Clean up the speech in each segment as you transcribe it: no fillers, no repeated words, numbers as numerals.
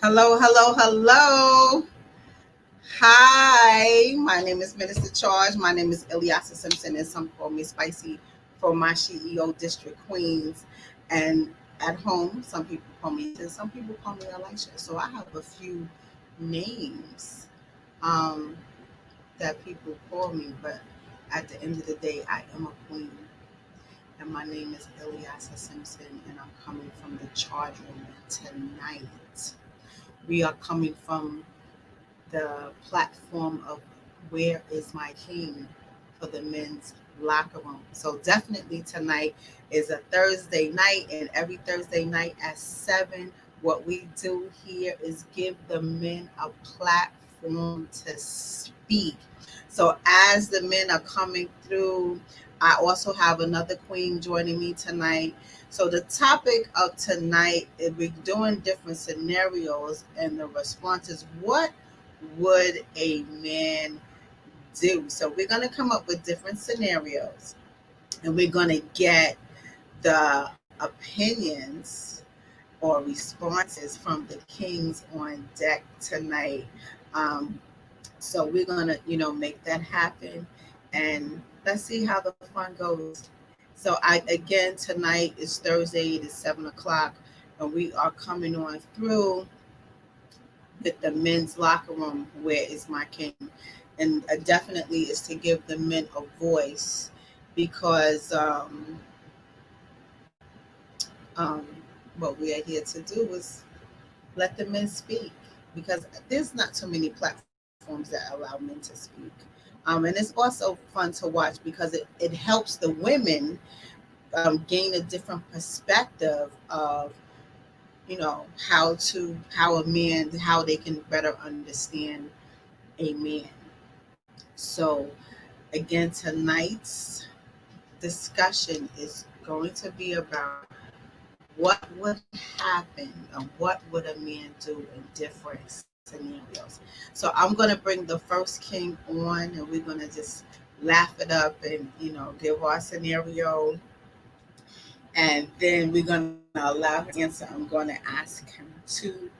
Hello, hello, hello. Hi, my name is Minister Charge. My name is Ilyasa Simpson, and some call me Spicy for my CEO District Queens. And at home, some people call me, and some people call me Elisha. So I have a few names um, that people call me, but at the end of the day, I am a queen. And my name is Ilyasa Simpson, and I'm coming from the charge room tonight. We are coming from the platform of Where is My King for the men's locker room. So definitely tonight is a Thursday night, and every Thursday night at 7, what we do here is give the men a platform to speak. So as the men are coming through, I also have another queen joining me tonight. So the topic of tonight is we're doing different scenarios, and the response is what would a man do? So we're going to come up with different scenarios, and we're going to get the opinions or responses from the kings on deck tonight. Um, so we're going to, make that happen, and let's see how the fun goes. So again, tonight is Thursday. It is 7 o'clock, and we are coming on through with the men's locker room. Where is my king? And definitely is to give the men a voice, because um, what we are here to do is let the men speak, because there's not too many platforms that allow men to speak. And it's also fun to watch because it helps the women gain a different perspective of how a man, how they can better understand a man. So again, tonight's discussion is going to be about what would happen and what would a man do in different scenarios. So I'm going to bring the first king on, and we're going to just laugh it up and give our scenario, and then we're going to allow him to answer. I'm going to ask him two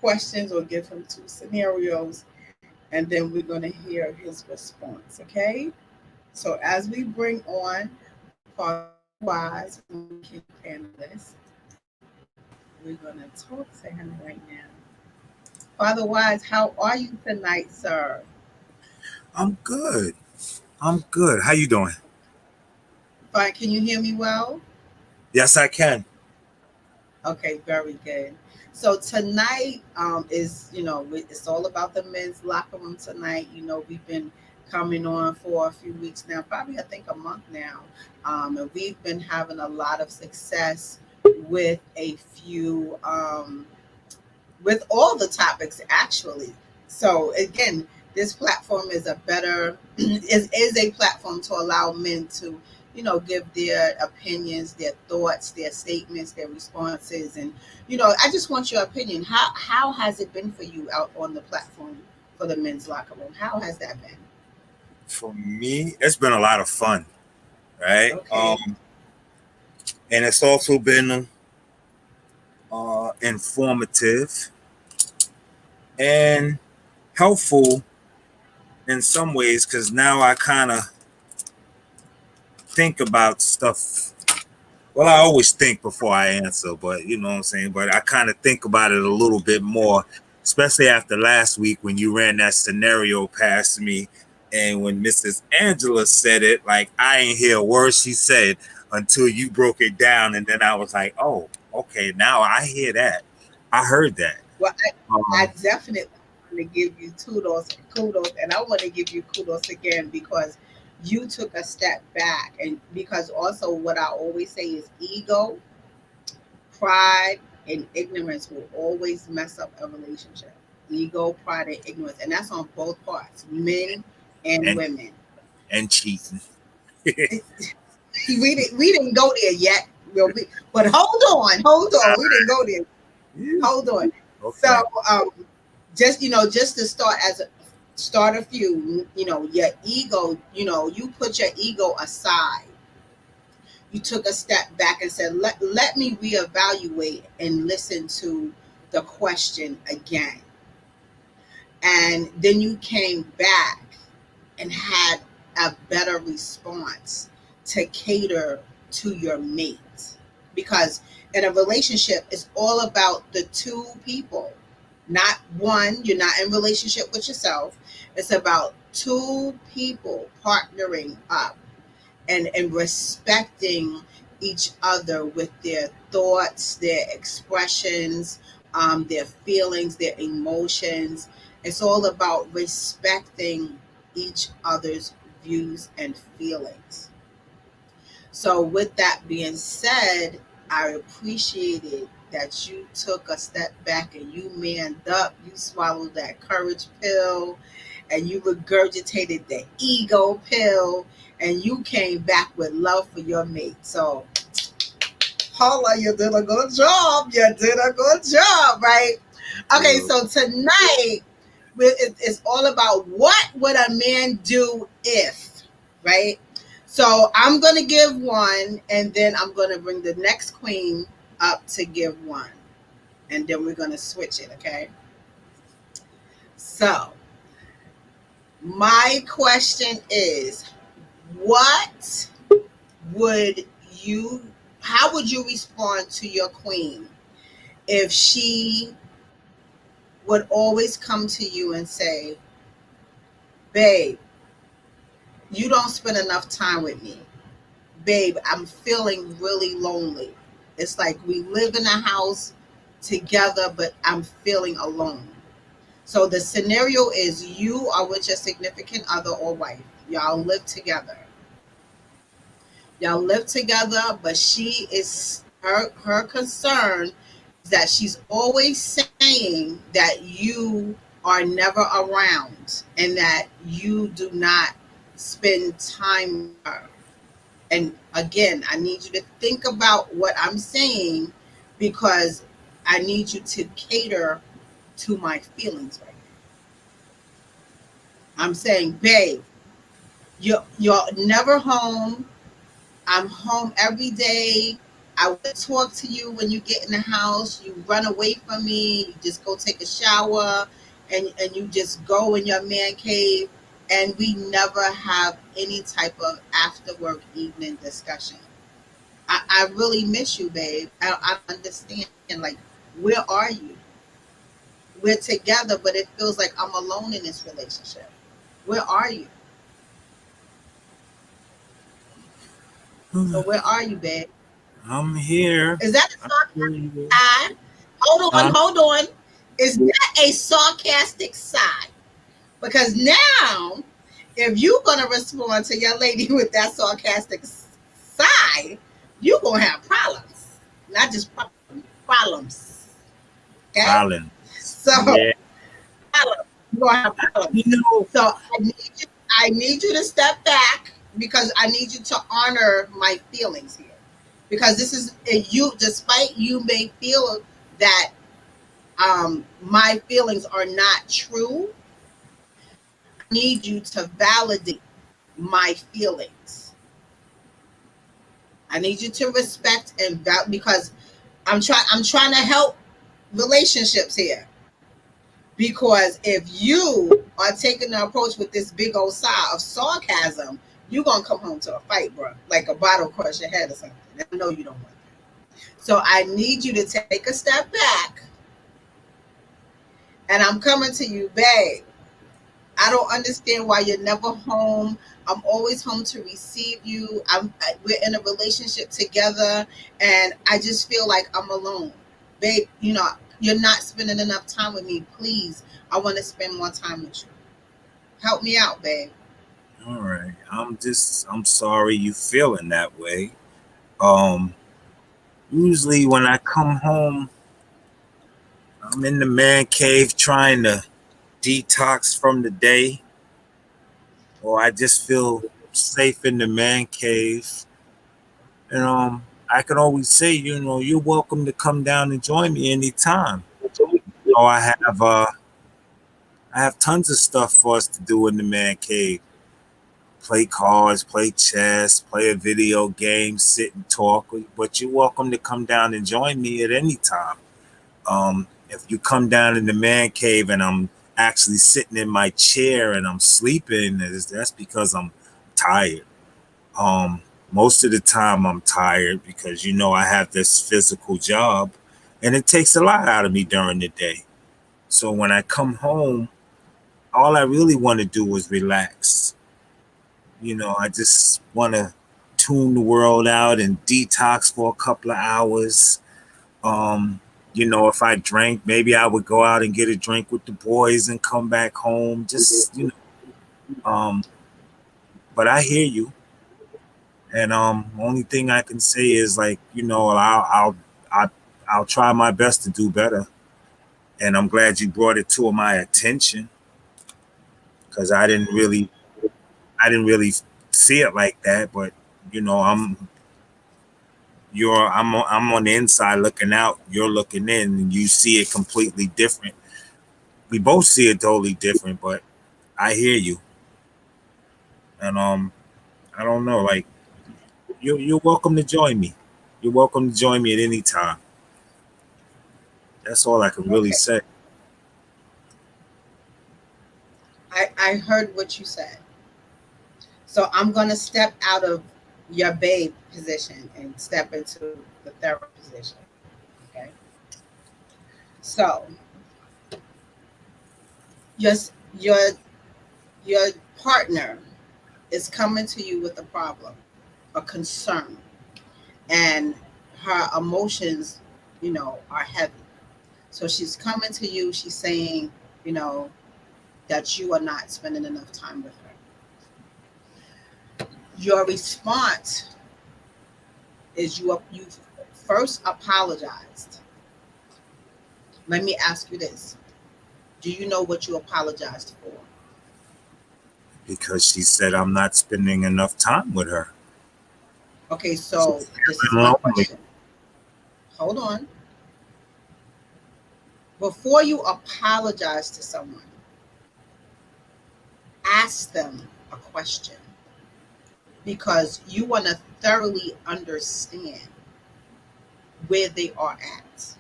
questions or give him two scenarios, and then we're going to hear his response. Okay, so as we bring on Father Wise, one of the king panelists, we're going to talk to him right now. Father Wise, how are you tonight, sir? I'm good. I'm good. How you doing? Fine. Can you hear me well? Yes, I can. Okay, very good. So tonight is, it's all about the men's locker room tonight. We've been coming on for a few weeks now, probably I think a month now, and we've been having a lot of success with a few, with all the topics actually. So again, this platform is a better is a platform to allow men to give their opinions, their thoughts, their statements, their responses. And I just want your opinion. How has it been for you out on the platform for the men's locker room? How has that been? For me, it's been a lot of fun, right? Okay. And it's also been informative and helpful in some ways because now I kind of think about stuff. Well, I always think before I answer, but you know what I'm saying? But I kind of think about it a little bit more, especially after last week when you ran that scenario past me. And when Mrs. Angela said it, like I ain't hear a word she said until you broke it down. And then I was like, oh, okay, now I hear that. I heard that. Well, I Um, definitely want to give you kudos, and I want to give you kudos again because you took a step back, and because also what I always say is ego, pride, and ignorance will always mess up a relationship. Ego, pride, and ignorance, and that's on both parts, men and and women. and cheating. We didn't go there yet. But hold on, we didn't go there. Yeah. Hold on. So Okay. um, just to start as start a few. Your ego, you put your ego aside. You took a step back and said, let me reevaluate and listen to the question again. And then you came back and had a better response to cater to your mate. Because in a relationship, it's all about the two people, not one. You're not in relationship with yourself. It's about two people partnering up and respecting each other with their thoughts, their expressions, their feelings, their emotions. It's all about respecting each other's views and feelings. So, with that being said, I appreciated that you took a step back and you manned up. You swallowed that courage pill and you regurgitated the ego pill and you came back with love for your mate. So, Paula, you did a good job. You did a good job, right? Okay, so tonight it's all about what would a man do if, right? So I'm going to give one, and then I'm going to bring the next queen up to give one. And then we're going to switch it, okay? So my question is, what would you, how would you respond to your queen if she would always come to you and say, babe, you don't spend enough time with me. Babe, I'm feeling really lonely. It's like we live in a house together, but I'm feeling alone. So the scenario is you are with your significant other or wife. Y'all live together. Y'all live together, but she is her concern is that she's always saying that you are never around and that you do not spend time with her. And again, I need you to think about what I'm saying because I need you to cater to my feelings right now. I'm saying, babe, you're never home. I'm home every day. I would talk to you when you get in the house. You run away from me. You just go take a shower and you just go in your man cave. And we never have any type of after work evening discussion. I really miss you, babe. I don't understand. Like, where are you? We're together, but it feels like I'm alone in this relationship. Where are you? So where are you, babe? I'm here. Is that a sarcastic side? Hold on. Is that a sarcastic side? Because now, if you're gonna respond to your lady with that sarcastic side, you're gonna have problems. Not just problems. Okay? Violence. So Yeah. you're gonna have problems. So I need you to step back because I need you to honor my feelings here. Because this is you, despite you may feel that my feelings are not true, I need you to validate my feelings. I need you to respect and because I'm trying to help relationships here. Because if you are taking the approach with this big old sigh of sarcasm, you're gonna come home to a fight, bro. Like a bottle crush your head or something. I know you don't want that. So I need you to take a step back. And I'm coming to you, babe. I don't understand why you're never home. I'm always home to receive you. We're in a relationship together, and I just feel like I'm alone, babe. You're not spending enough time with me. Please, I want to spend more time with you. Help me out, babe. All right. I'm sorry you feeling that way. Um, Usually when I come home, I'm in the man cave trying to detox from the day, or I just feel safe in the man cave. And I can always say, you're welcome to come down and join me anytime. I I have tons of stuff for us to do in the man cave. Play cards, play chess, play a video game, sit and talk. But you're welcome to come down and join me at any time. If you come down in the man cave and I'm actually sitting in my chair and I'm sleeping, that's because I'm tired. Um, Most of the time I'm tired because I have this physical job and it takes a lot out of me during the day. So when I come home, all I really want to do is relax. I just want to tune the world out and detox for a couple of hours. Um, if I drank, maybe I would go out and get a drink with the boys and come back home. But I hear you. And only thing I can say is like, I'll try my best to do better. And I'm glad you brought it to my attention because I didn't really see it like that. But I'm on the inside looking out. You're looking in, and you see it completely different. We both see it totally different, but I hear you. And I don't know, like you're welcome to join me. You're welcome to join me at any time. That's all I can really Okay. say. I heard what you said. So I'm gonna step out of your babe position and step into the therapist position. Okay. So your your your partner is coming to you with a problem, a concern, and her emotions, are heavy. So she's coming to you, she's saying, you know, that you are not spending enough time with her. Your response is you first apologized. Let me ask you this. Do you know what you apologized for? Because she said I'm not spending enough time with her. Okay, so this is I'm my lonely. question. Hold on. Before you apologize to someone, ask them a question because you want to thoroughly understand where they are at,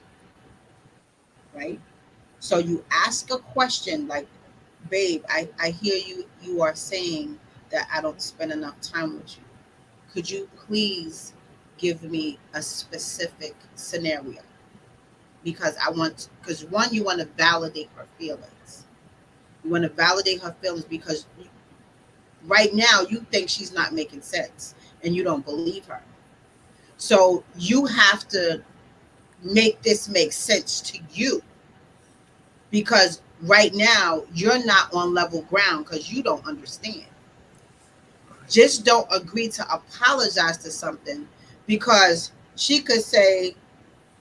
right? So you ask a question like, babe, I hear you are saying that I don't spend enough time with you. Could you please give me a specific scenario? Because one, you want to validate her feelings. You want to validate her feelings because right now you think she's not making sense and you don't believe her. So you have to make this make sense to you because right now you're not on level ground because you don't understand. Just don't agree to apologize to something because she could say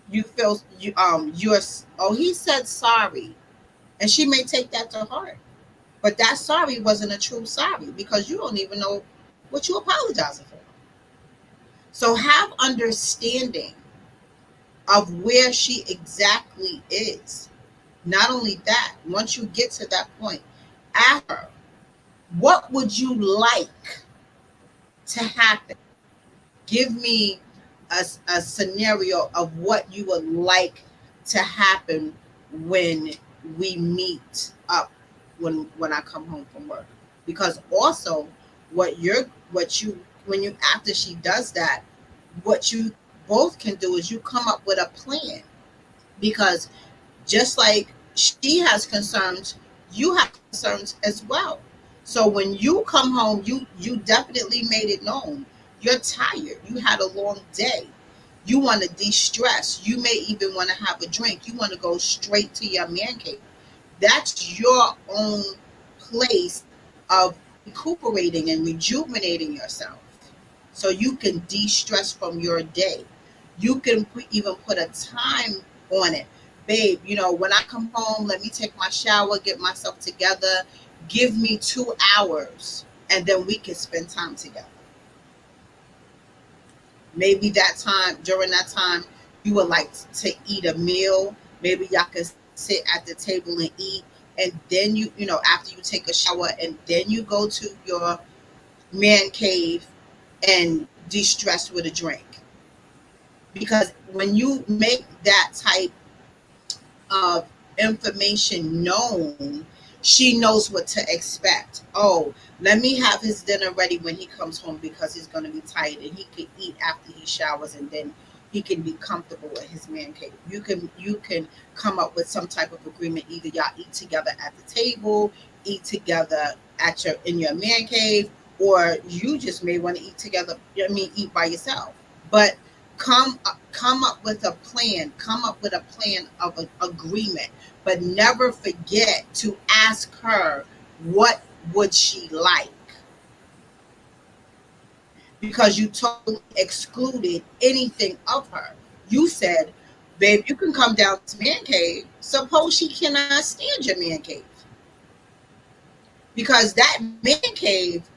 you feel you're oh he said sorry and she may take that to heart. But that sorry wasn't a true sorry because you don't even know what you apologizing for. So have understanding of where she exactly is. Not only that, once you get to that point, ask her, what would you like to happen? Give me a scenario of what you would like to happen when we meet up when I come home from work. Because also what you when you after she does that, what you both can do is you come up with a plan because just like she has concerns, you have concerns as well. So when you come home, you definitely made it known. You're tired. You had a long day. You want to de-stress. You may even want to have a drink. You want to go straight to your man cave. That's your own place of recuperating and rejuvenating yourself so you can de-stress from your day. You can even put a time on it. Babe, when I come home, let me take my shower, get myself together, give me 2 hours, and then we can spend time together. Maybe during that time, you would like to eat a meal. Maybe y'all can sit at the table and eat. and then after you take a shower, and then you go to your man cave and de-stress with a drink. Because when you make that type of information known, she knows what to expect. Oh, let me have his dinner ready when he comes home, because he's going to be tired, and he can eat after he showers, and then he can be comfortable at his man cave. You can come up with some type of agreement. Either y'all eat together at the table, eat together in your man cave, or you just may want to eat together. Eat by yourself. But come up with a plan. Come up with a plan of an agreement. But never forget to ask her, what would she like? Because you totally excluded anything of her. You said, babe, you can come down to man cave. Suppose she cannot stand your man cave. Because that man cave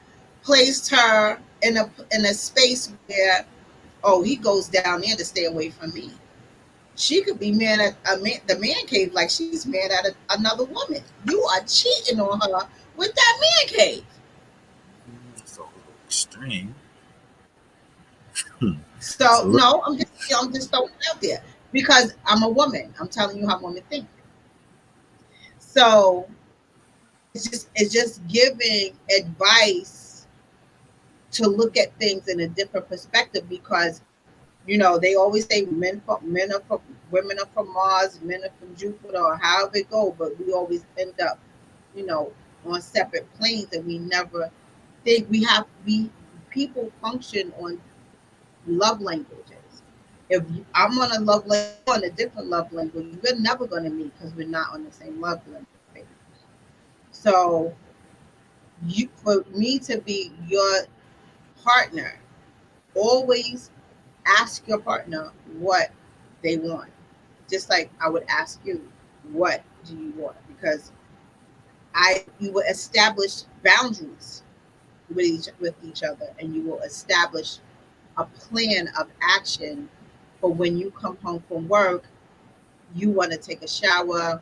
placed her in a space where, oh, he goes down there to stay away from me. She could be mad at the man cave like she's mad at another woman. You are cheating on her with that man cave. It's a little extreme. So no, I'm just throwing it out there because I'm a woman. I'm telling you how women think. So it's just giving advice to look at things in a different perspective, because they always say women are from Mars, men are from Jupiter, or however it goes, but we always end up, on separate planes, and we never think people function on love languages. If I'm on a different love language, we're never going to meet because we're not on the same love language. So for me to be your partner, always ask your partner what they want. Just like I would ask you, what do you want? Because you will establish boundaries with each other, and you will establish a plan of action for when you come home from work. You want to take a shower,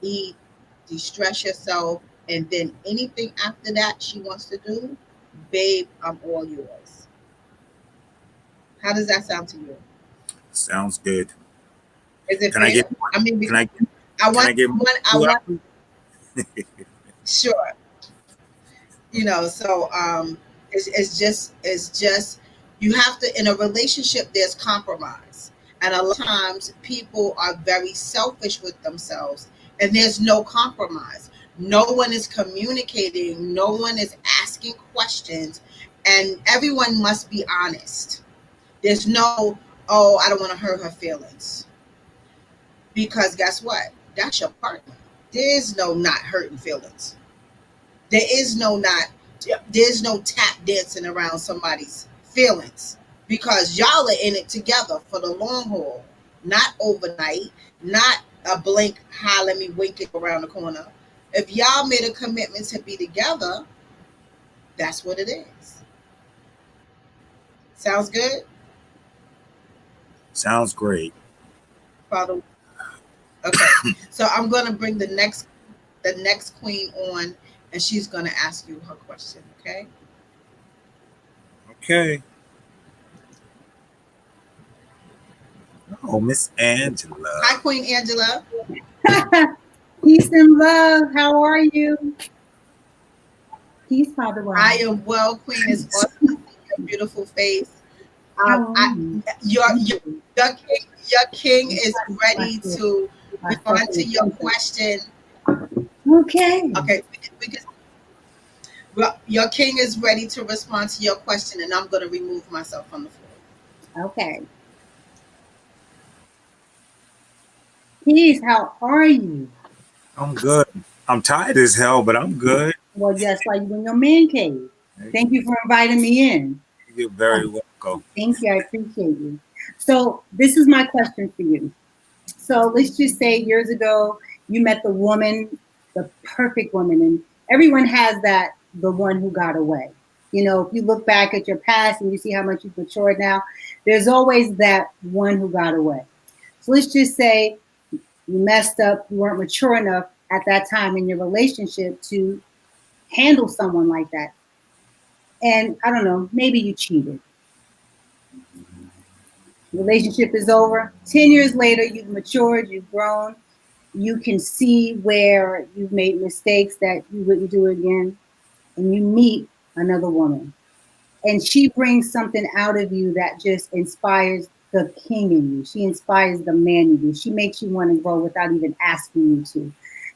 eat, de-stress yourself, and then anything after that she wants to do, babe, I'm all yours. How does that sound to you? Sounds good. Is it can fair? I get? I want. Sure. So it's just you have to, in a relationship, there's compromise, and a lot of times people are very selfish with themselves, and there's no compromise. No one is communicating. No one is asking questions, and everyone must be honest. There's no, oh, I don't want to hurt her feelings, because guess what? That's your partner. There's no not hurting feelings. There's no tap dancing around somebody's feelings, because y'all are in it together for the long haul, not overnight, not a blink, hi, let me wink it around the corner. If y'all made a commitment to be together, that's what it is. Sounds good? Sounds great. Father. Okay. So I'm going to bring the next queen on, and she's going to ask you her question, okay? Okay. Oh, Miss Angela. Hi, Queen Angela. Peace and love. How are you? Peace, Father. I am well, Queen. It's awesome to see your beautiful face. Your king is ready to respond to your question. Okay. Okay. Well, your king is ready to respond to your question, and I'm going to remove myself from the floor. Okay. Peace, how are you? I'm good. I'm tired as hell, but I'm good. Well, just like you in your man cave. Thank you for inviting me in. You're very welcome. Thank you. I appreciate you. So this is my question for you. So let's just say years ago, you met the woman, the perfect woman, and everyone has that, the one who got away. If you look back at your past and you see how much you've matured now, there's always that one who got away. So let's just say you messed up, you weren't mature enough, at that time in your relationship to handle someone like that. And I don't know, maybe you cheated. Relationship is over. 10 years later, you've matured, you've grown. You can see where you've made mistakes that you wouldn't do again. And you meet another woman. And she brings something out of you that just inspires the king in you. She inspires the man in you. She makes you want to grow without even asking you to.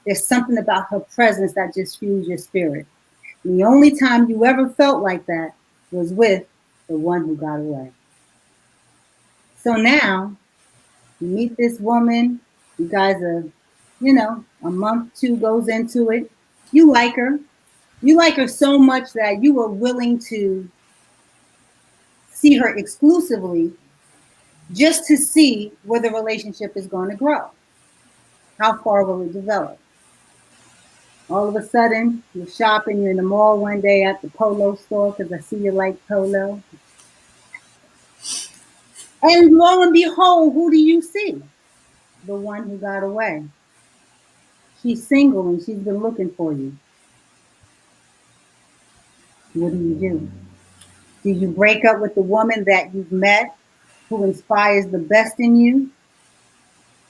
There's something about her presence that just fuels your spirit. And the only time you ever felt like that was with the one who got away. So now you meet this woman. You guys are, a month, two goes into it. You like her. You like her so much that you were willing to see her exclusively just to see where the relationship is going to grow. How far will it develop? All of a sudden, you're shopping, you're in the mall one day at the polo store because I see you like polo. And lo and behold, who do you see? The one who got away. She's single and she's been looking for you. What do? Do you break up with the woman that you've met who inspires the best in you?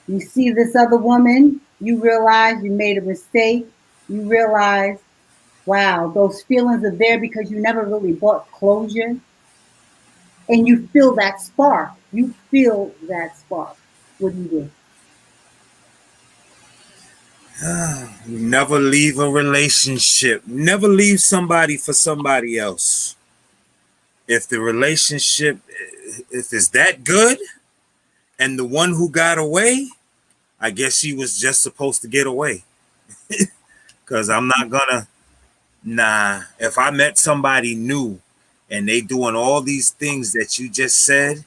You see this other woman, you realize you made a mistake. You realize, wow, those feelings are there because you never really brought closure. And you feel that spark. You feel that spark. What do? Never leave a relationship. Never leave somebody for somebody else. If the relationship, if it's that good, and the one who got away, I guess she was just supposed to get away. Because I'm not gonna, if I met somebody new and they doing all these things that you just said,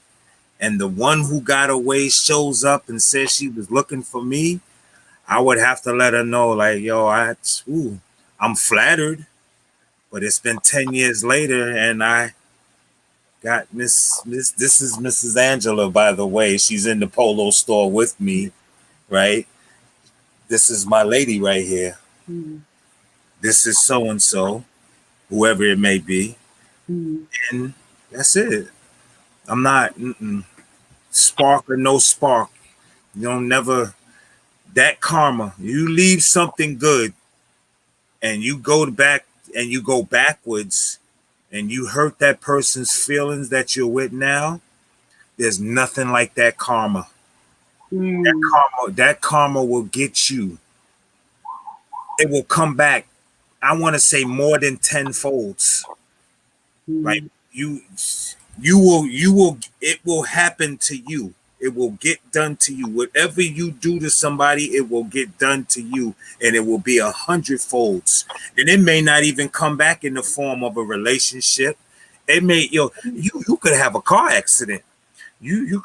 and the one who got away shows up and says she was looking for me, I would have to let her know, like, yo, I'm flattered, but it's been 10 years later and I got this is Mrs. Angela, by the way. She's in the polo store with me, right? This is my lady right here. Mm-hmm. This is so-and-so, whoever it may be. Mm-hmm. And that's it. I'm not spark or no spark. You don't never, that karma, you leave something good and you go back and you go backwards and you hurt that person's feelings that you're with now, there's nothing like that karma. That karma will get you. It will come back. I want to say more than 10 folds. Like you will, it will happen to you. It will get done to you. Whatever you do to somebody, it will get done to you, and it will be 100 folds. And it may not even come back in the form of a relationship. It may, you could have a car accident. You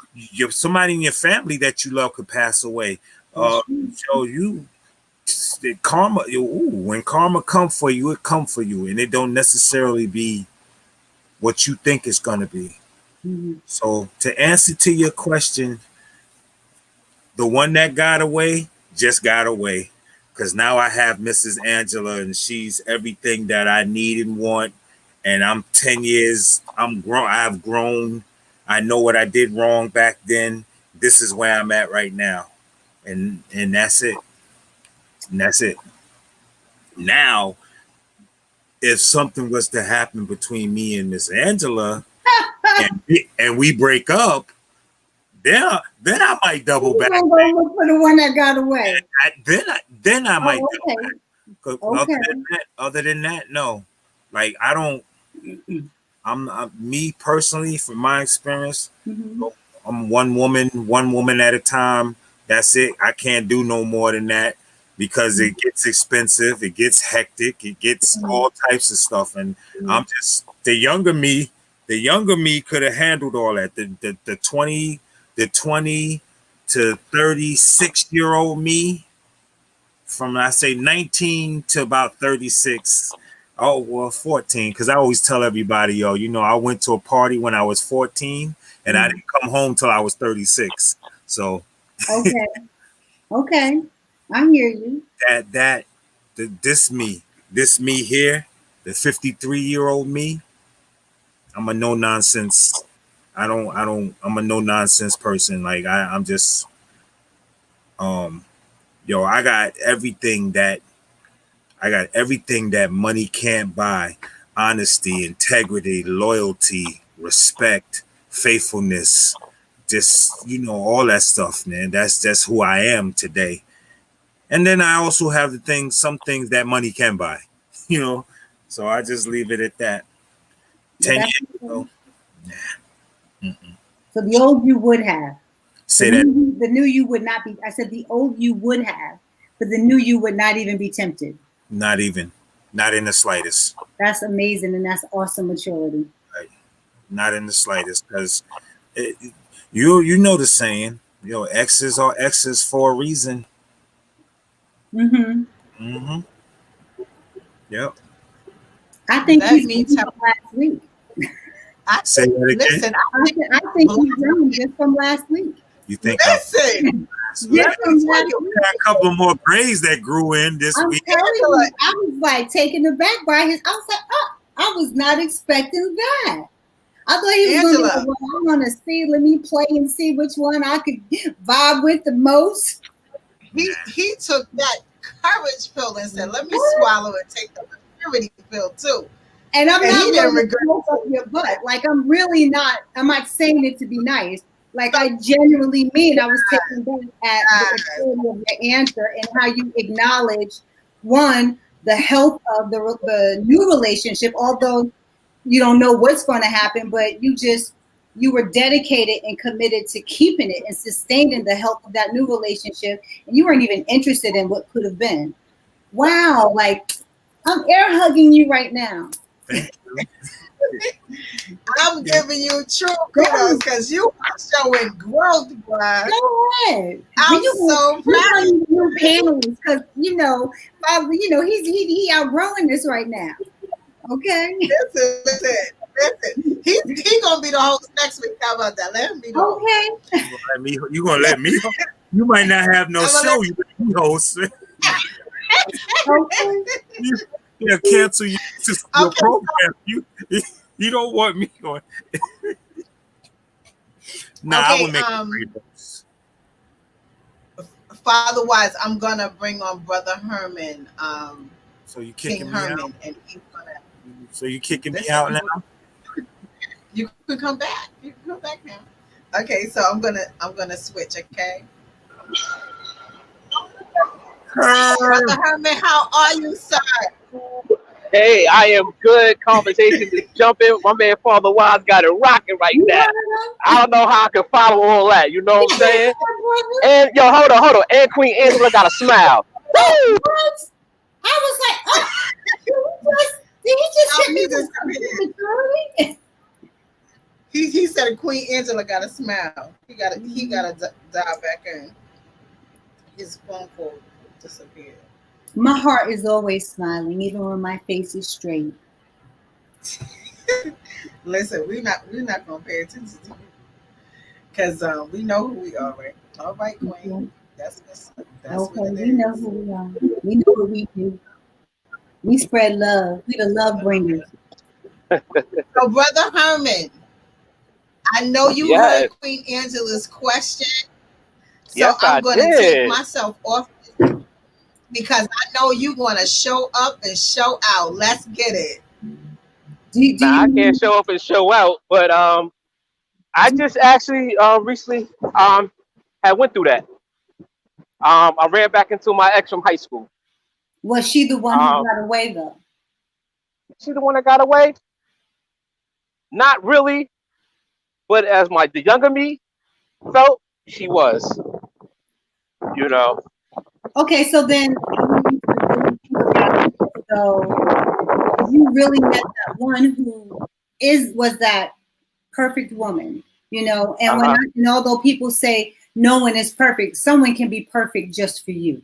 somebody in your family that you love could pass away. So the karma, when karma come for you, it come for you, and it don't necessarily be what you think it's gonna be. Mm-hmm. So to answer to your question, the one that got away just got away, because now I have Mrs. Angela, and she's everything that I need and want. And I'm 10 years. I've grown. I know what I did wrong back then. This is where I'm at right now, and that's it. And that's it. Now, if something was to happen between me and Miss Angela, and we break up, then I might double back. Go look for the one that got away. Then I might double back. Okay. Other than that, no. Like I don't. I'm me personally, from my experience. Mm-hmm. I'm one woman at a time. That's it. I can't do no more than that, because it gets expensive, it gets hectic, it gets all types of stuff. And I'm just, the younger me could have handled all that. The 20 to 36-year-old me, from I say 19 to about 36. Oh, well, 14, because I always tell everybody, I went to a party when I was 14 and I didn't come home till I was 36. So okay. I hear you. This me here, the 53-year-old me, I'm a no nonsense. I'm a no nonsense person. Like I'm just, yo, I got everything that money can't buy: honesty, integrity, loyalty, respect, faithfulness, just, all that stuff, man. That's who I am today. And then I also have some things that money can buy, you know. So I just leave it at that. But 10 that's years ago. Mm-mm. so the old you would have. Say that. The new you would not be. I said the old you would have, but the new you would not even be tempted. Not even. Not in the slightest. That's amazing, and that's awesome maturity. Right. Not in the slightest. Because you know the saying, exes are exes for a reason. Mm-hmm. Mm-hmm. Yep. I think That he's means from last week. Say that again. Listen, I think he's grown just from last week. You think listen. Just from last I week. had a couple more braids that grew in this I'm week. telling you, I was like taken aback by his. I was like, oh, I was not expecting that. I thought he was going to be like, well, I want to see. Let me play and see which one I could vibe with the most. He took that courage pill and said, "Let me swallow and take the maturity pill too." And I'm And not he didn't going to regret smoke up your butt. Like I'm really not. I'm not saying it to be nice. Like I genuinely mean. I was taken back at the maturity of your answer and how you acknowledge one, the health of the new relationship, although you don't know what's going to happen, but you were dedicated and committed to keeping it and sustaining the health of that new relationship, and you weren't even interested in what could have been. Wow, like I'm air hugging you right now. Thank you. I'm giving you true kudos because you are showing growth, bro. Go ahead. I'm so proud. New panelists because he outgrowing this right now. Okay. Listen. He's gonna be the host next week. How about that? Let him be the host. Okay. You gonna let me? You might not have no show. You be host. Okay. Yeah, cancel your program. You don't want me on. I would make a great host. Father Wise, I'm gonna bring on Brother Herman. So you kicking King me Herman, out? and he's gonna. So you kicking me out now? You can come back. You can come back now. Okay, so I'm gonna switch. Okay. Brother Herman, how are you, sir? Hey, I am good. Conversation is jumping. My man Father Wise got it rocking right now. I don't know how I can follow all that. You know what I'm saying? And yo, hold on. And Queen Angela got a smile. Woo! I was like, oh, did he just hit me with He said Queen Angela got a smile. He got to dial back in. His phone call disappeared. My heart is always smiling, even when my face is straight. Listen, we're not gonna pay attention to you because we know who we are, right? All right, Queen. That's okay, what we know who we are. We know what we do. We spread love. We the love bringers. So, Brother Herman, I know you heard Queen Angela's question, so I'm going to take myself off because I know you're going to show up and show out. Let's get it. I can't show up and show out, but I just actually recently had went through that. I ran back into my ex from high school. Was she the one who got away though? She the one that got away? Not really, but as the younger me felt, she was. You know. Okay, so then, so you really met that one who was that perfect woman, and and although people say no one is perfect, someone can be perfect just for you.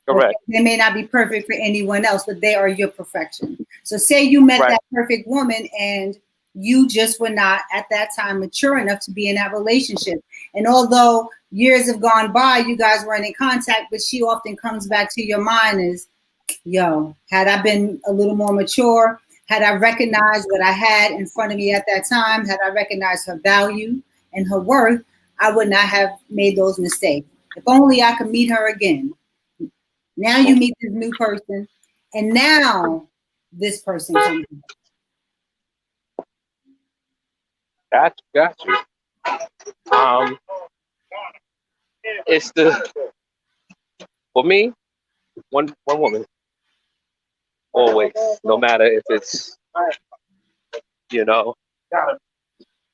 Correct. Okay? They may not be perfect for anyone else, but they are your perfection. So say you met that perfect woman and you just were not at that time mature enough to be in that relationship. And although years have gone by, you guys weren't in contact, but she often comes back to your mind as, yo, had I been a little more mature, had I recognized what I had in front of me at that time, had I recognized her value and her worth, I would not have made those mistakes. If only I could meet her again. Now you meet this new person, and now this person comes back. Got you. It's for me, one woman, always, no matter if it's,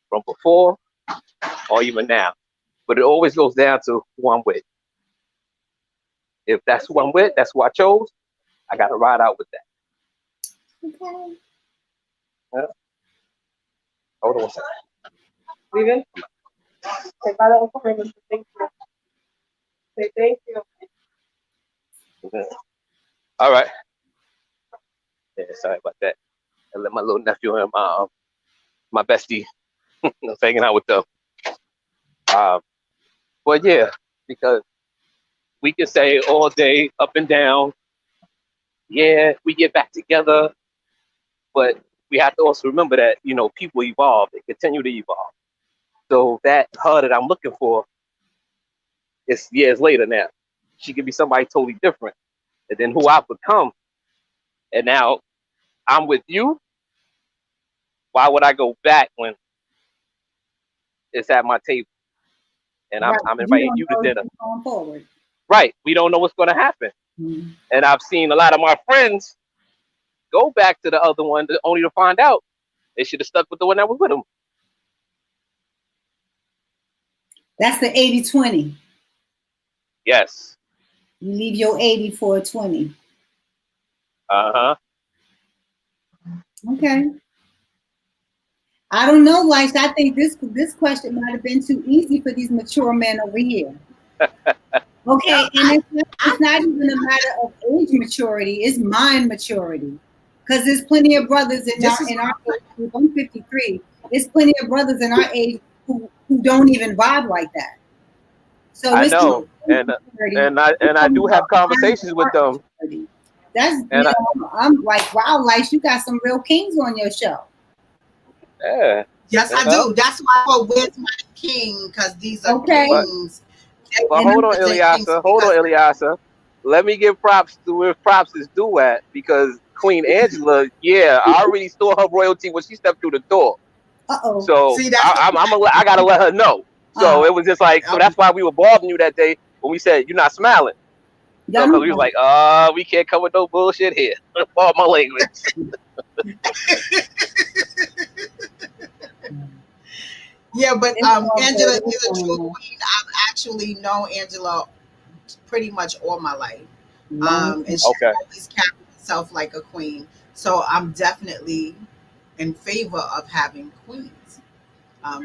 from before or even now. But it always goes down to who I'm with. If that's who I'm with, that's who I chose, I got to ride out with that. Okay. Yeah. Hold on one second. Steven? Say bye to Uncle Raymond. Thank you. Say thank you. Okay. All right. Yeah, sorry about that. I let my little nephew and my bestie was hanging out with them. But yeah, because we can say all day, up and down, yeah, we get back together, but we have to also remember that, people evolve, they continue to evolve. So that her that I'm looking for is years later now. She could be somebody totally different. And then who I've become, and now I'm with you. Why would I go back when it's at my table and Right. I'm inviting you to dinner? Going forward. Right. We don't know what's going to happen. Mm-hmm. And I've seen a lot of my friends go back to the other one only to find out they should have stuck with the one that was with them. That's the 80-20. Yes. You leave your 80 for a 20. Uh-huh. Okay. I don't know, Lice. I think this question might have been too easy for these mature men over here. Okay, and it's not even a matter of age maturity, it's mind maturity. Because there's plenty of brothers in our age group. I'm 53. There's plenty of brothers in our age who don't even vibe like that. So I know, and I do have conversations with them. That's I'm like, wow, Lice, you got some real kings on your show. Yeah. Yes, I do. That's why I go, where's my king? Because these are kings. But hold on, Ilyasah. Let me give props to where props is due at, because Queen Angela, I already stole her royalty when she stepped through the door. Uh-oh. So I gotta let her know. So it was just like, so that's why we were bothering you that day when we said you're not smiling. So we was like, we can't come with no bullshit here. Pardon my language. Yeah, but Angela is a true queen. I've actually known Angela pretty much all my life. And she always carried herself like a queen. So I'm definitely in favor of having queens.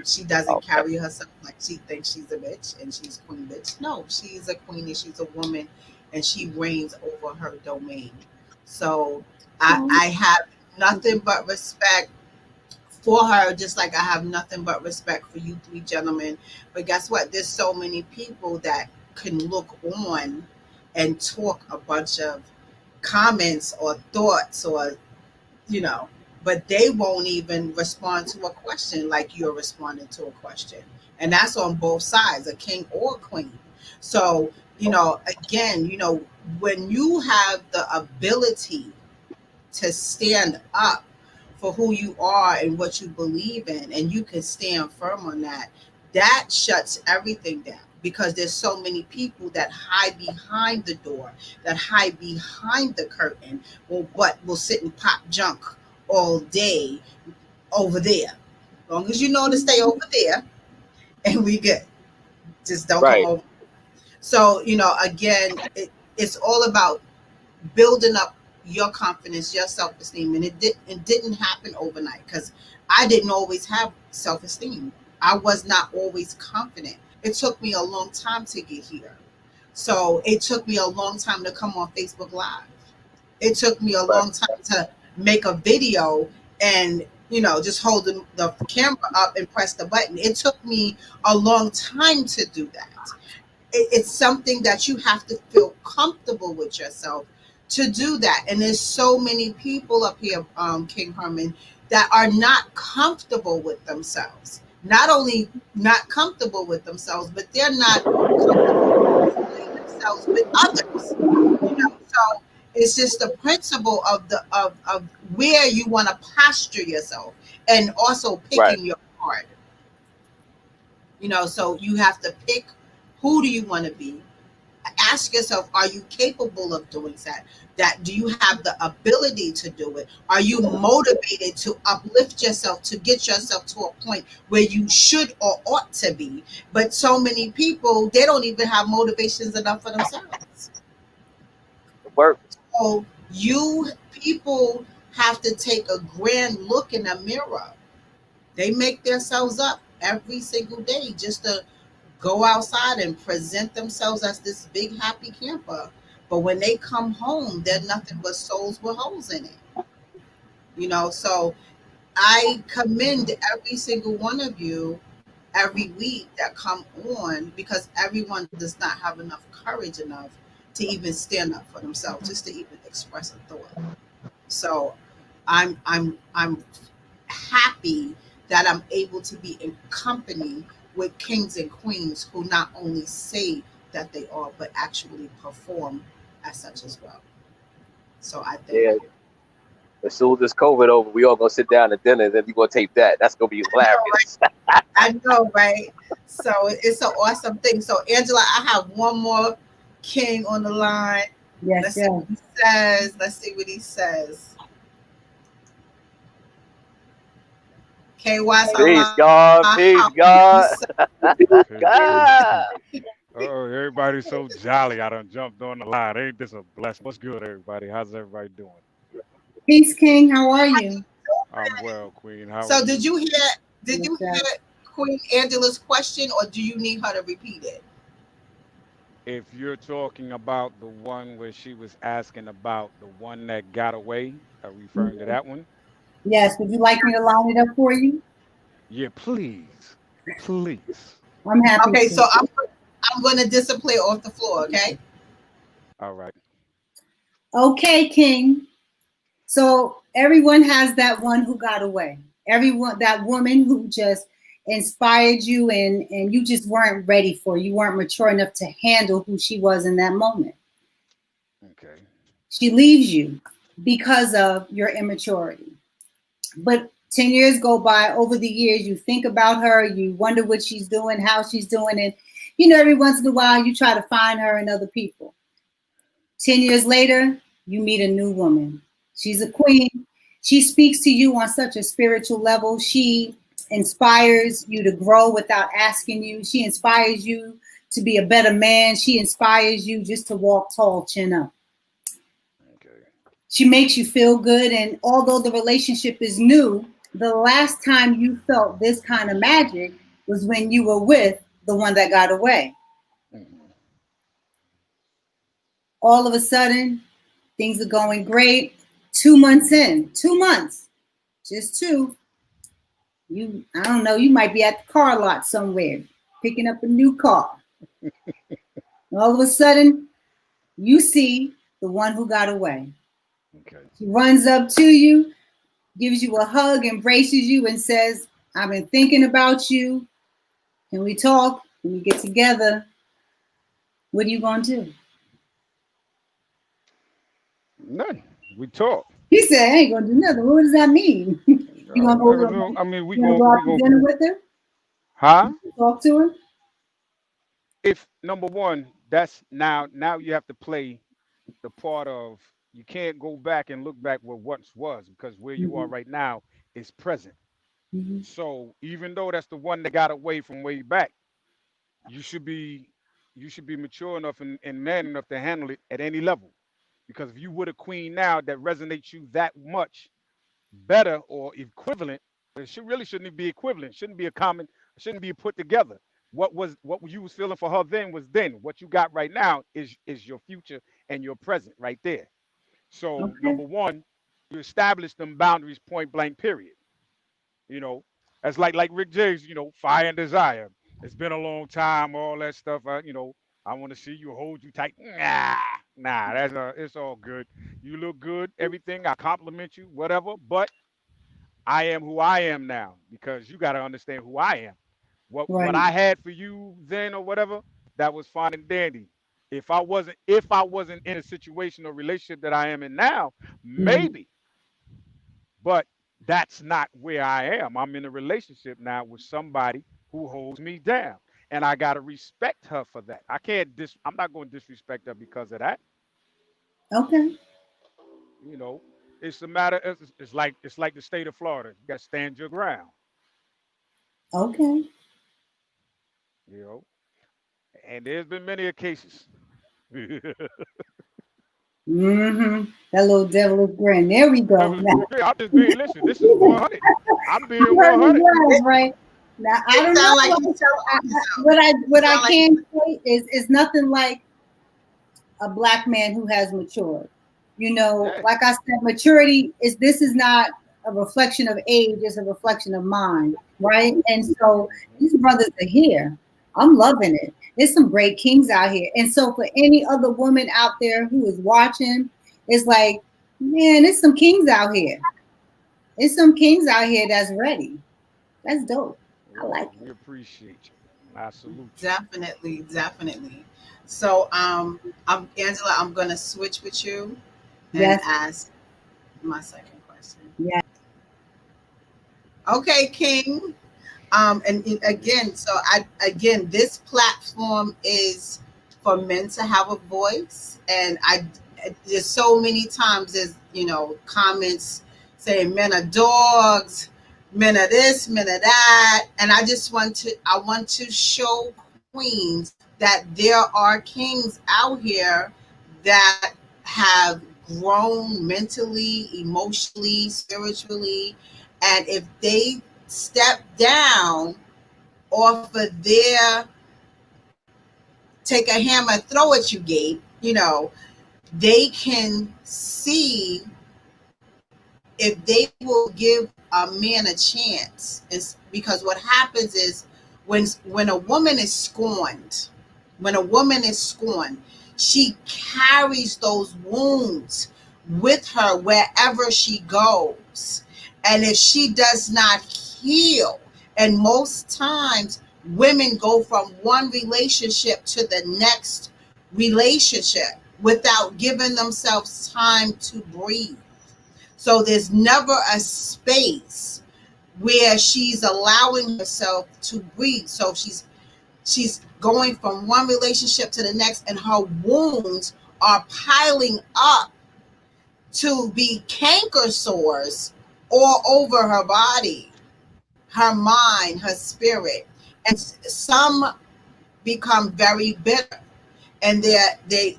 She doesn't carry herself like she thinks she's a bitch and she's queen bitch. No, she's a queen and she's a woman and she reigns over her domain. So I have nothing but respect for her, just like I have nothing but respect for you three gentlemen. But guess what? There's so many people that can look on and talk a bunch of comments or thoughts or, but they won't even respond to a question like you're responding to a question. And that's on both sides, a king or queen. So, again, when you have the ability to stand up for who you are and what you believe in, and you can stand firm on that, that shuts everything down, because there's so many people that hide behind the door, that hide behind the curtain, but will sit and pop junk all day over there. As long as you know to stay over there, and we good. Just don't come over. So, again, it's all about building up your confidence, your self-esteem, and it didn't happen overnight, because I didn't always have self-esteem. I was not always confident. It took me a long time to get here. So it took me a long time to come on Facebook Live. It took me a long time to make a video and just hold the camera up and press the button. It took me a long time to do that. It's something that you have to feel comfortable with yourself to do that. And there's so many people up here, King Herman, that are not comfortable with themselves. Not only not comfortable with themselves, but they're not comfortable displaying themselves with others. So it's just the principle of of where you want to posture yourself, and also Right. picking your part. So you have to pick, who do you want to be. Ask yourself, are you capable of doing that? Do you have the ability to do it? Are you motivated to uplift yourself, to get yourself to a point where you should or ought to be? But so many people, they don't even have motivations enough for themselves. Work. So you people have to take a grand look in the mirror. They make themselves up every single day just to go outside and present themselves as this big happy camper. But when they come home, they're nothing but souls with holes in it. So I commend every single one of you every week that come on, because everyone does not have enough courage enough to even stand up for themselves, just to even express a thought. So I'm happy that I'm able to be in company with kings and queens who not only say that they are, but actually perform as such as well. So I thank Yeah. you. As soon as this COVID over, we all gonna sit down at dinner, and then we gonna tape that. That's gonna be hilarious. I know, right? So it's an awesome thing. So Angela, I have one more king on the line. Yes, Let's see yes. what he says. Let's see what he says. KY Peace, Salah, God. how Peace, are you, God. sir? Peace, peace, God. peace. Oh, everybody's so jolly. I done jumped on the line. Ain't this a blessing? What's good, everybody? How's everybody doing? Peace, King. How are you? I'm well, Queen. How are So did you? you hear? Did Yes, you sir. hear Queen Angela's question, or do you need her to repeat it? If you're talking about the one where she was asking about the one that got away, are you referring to Mhm. that one? Yes. Would you like me to line it up for you? Yeah, please. Please. I'm happy Okay, so to. I'm going to display off the floor. Okay. All right. Okay, King. So everyone has that one who got away. Everyone, that woman who just inspired you, and you just weren't ready for. You weren't mature enough to handle who she was in that moment. Okay. She leaves you because of your immaturity. But 10 years go by. Over the years, you think about her, you wonder what she's doing, how she's doing it. Every once in a while, you try to find her in other people. 10 years later, you meet a new woman. She's a queen. She speaks to you on such a spiritual level. She inspires you to grow without asking you. She inspires you to be a better man. She inspires you just to walk tall, chin up. Okay. She makes you feel good. And although the relationship is new, the last time you felt this kind of magic was when you were with the one that got away. Mhm. All of a sudden, things are going great. 2 months in, 2 months, just two. I don't know, you might be at the car lot somewhere picking up a new car. All of a sudden, you see the one who got away. Okay. She runs up to you, gives you a hug, embraces you, and says, I've been thinking about you. Can we talk? Can we get together? What are you going to do? None. We talk. He said, I ain't going to do nothing. What does that mean? You going to I go, don't know. I mean, you gonna go out to dinner with her? huh? Talk to her? If number one, that's now you have to play the part of you can't go back and look back what once was because where you are Mm-hmm. right now is present. Mm-hmm. So even though that's the one that got away from way back, you should be you should be mature enough and man enough to handle it at any level. Because if you were a queen now that resonates you that much better or equivalent, it shouldn't be equivalent, shouldn't be a common, shouldn't be put together. What you was feeling for her then was then. What you got right now is your future and your present right there. So Okay. number one, you establish them boundaries point blank period. You know, that's like Rick James. Fire and desire. It's been a long time. All that stuff. I want to see you, hold you tight. Nah. It's all good. You look good. Everything. I compliment you. Whatever. But I am who I am now because you got to understand who I am. What Right. I had for you then or whatever, that was fine and dandy. If I wasn't in a situation or relationship that I am in now, Mhm. maybe. But that's not where I am. I'm in a relationship now with somebody who holds me down. And I gotta respect her for that. I'm not gonna disrespect her because of that. Okay. You know, it's a matter it's like the state of Florida. You gotta stand your ground, Okay. you know. And there's been many occasions. That little devilish grin. There we go. Devil is Now, great. I'm just being listen, this is 100. I'm you being heard me 100. well, right? Now I It don't know sound like you I, telling on yourself. what It I sound like can say is nothing like a black man who has matured. Yeah. Like I said, maturity is this is not a reflection of age, it's a reflection of mind, right? And so Hmm. these brothers are here. I'm loving it. There's some great kings out here. And so for any other woman out there who is watching, it's like, man, there's some kings out here. There's some kings out here that's ready. That's dope. I Well, like we it. appreciate you. I salute you. definitely, definitely. So, I'm Angela. I'm gonna switch with you and Yes, ask my second question. yes, Okay, King. And again, so again, this platform is for men to have a voice, and there's so many times there's comments saying men are dogs, men are this, men are that, and I want to show queens that there are kings out here that have grown mentally, emotionally, spiritually, and if they step down off of their take a hammer and throw at you gate, they can see if they will give a man a chance. It's because what happens is when a woman is scorned, when a woman is scorned, she carries those wounds with her wherever she goes. And if she does not heal, and most times women go from one relationship to the next relationship without giving themselves time to breathe. So there's never a space where she's allowing herself to breathe. So she's going from one relationship to the next, and her wounds are piling up to be canker sores all over her body, her mind, her spirit. And some become very bitter, and they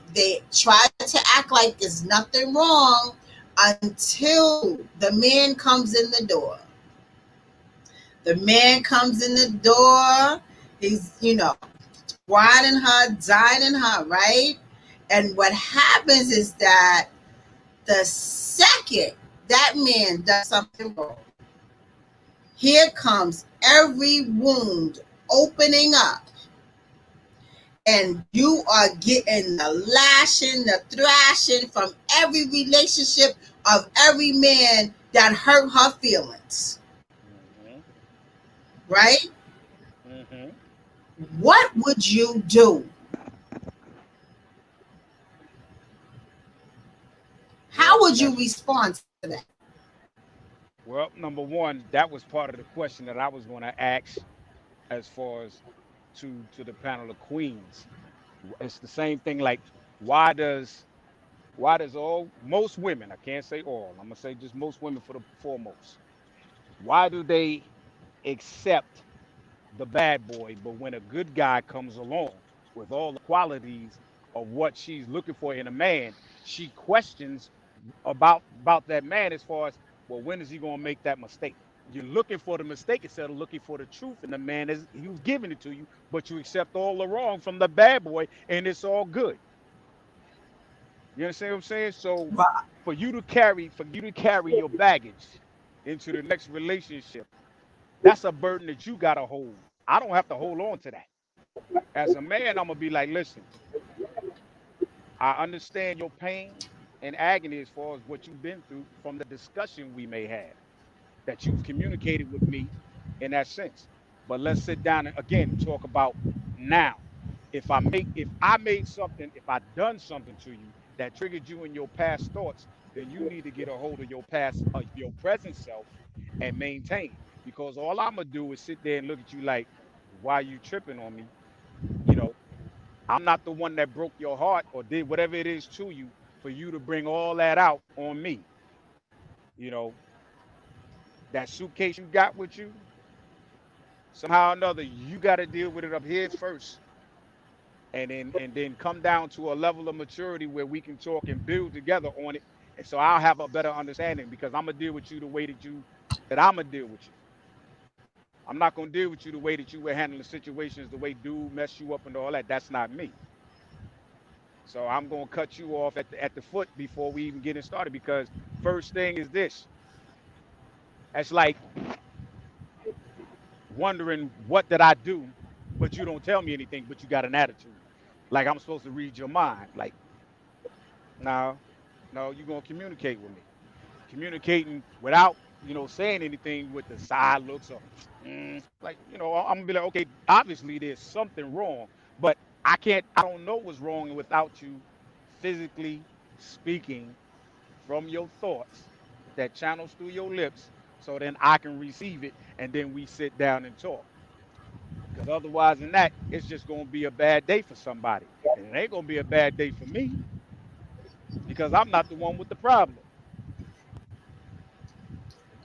try to act like there's nothing wrong until the man comes in the door. The man comes in the door. He's riding her, dining her, right? And what happens is that the second that man does something wrong, here comes every wound opening up, and you are getting the lashing, the thrashing from every relationship of every man that hurt her feelings, Hmm. right? Hmm. What would you do? How Well, would you that's respond to that? well. Number one, that was part of the question that I was going to ask, as far as to the panel of queens. It's the same thing. Like, why does why does all most women? I can't say all. I'm gonna say just most women for the foremost. Why do they accept the bad boy, but when a good guy comes along with all the qualities of what she's looking for in a man, she questions about that man, as far as, well, when is he gonna make that mistake? You're looking for the mistake instead of looking for the truth, and the man is he was giving it to you, but you accept all the wrong from the bad boy, and it's all good. You understand what I'm saying? So But for you to carry your baggage into the next relationship, that's a burden that you gotta hold. I don't have to hold on to that. As a man, I'm gonna be like, listen, I understand your pain and agony as far as what you've been through from the discussion we may have that you've communicated with me in that sense. But let's sit down and again talk about now. If I made something, if I done something to you that triggered you in your past thoughts, then you need to get a hold of your past, your present self, and maintain. Because all I'm gonna do is sit there and look at you like, why you tripping on me? You know, I'm not the one that broke your heart or did whatever it is to you for you to bring all that out on me. You know, that suitcase you got with you, somehow or another, you got to deal with it up here first, and then come down to a level of maturity where we can talk and build together on it. And so I'll have a better understanding because I'm gonna deal with you the way that I'm gonna deal with you. I'm not gonna deal with you the way that you were handling situations, the way dude messed you up and all that. That's not me. So I'm gonna cut you off at the foot before we even get it started because first thing is this. It's like wondering what did I do, but you don't tell me anything, but you got an attitude. Like I'm supposed to read your mind. Like, no, no, you're gonna communicate with me. Communicating without, saying anything with the side looks or like, I'm gonna be like, okay, obviously there's something wrong, but I don't know what's wrong without you physically speaking from your thoughts that channels through your lips so then I can receive it and then we sit down and talk. Because otherwise than that, it's just gonna be a bad day for somebody. And it ain't gonna be a bad day for me because I'm not the one with the problem.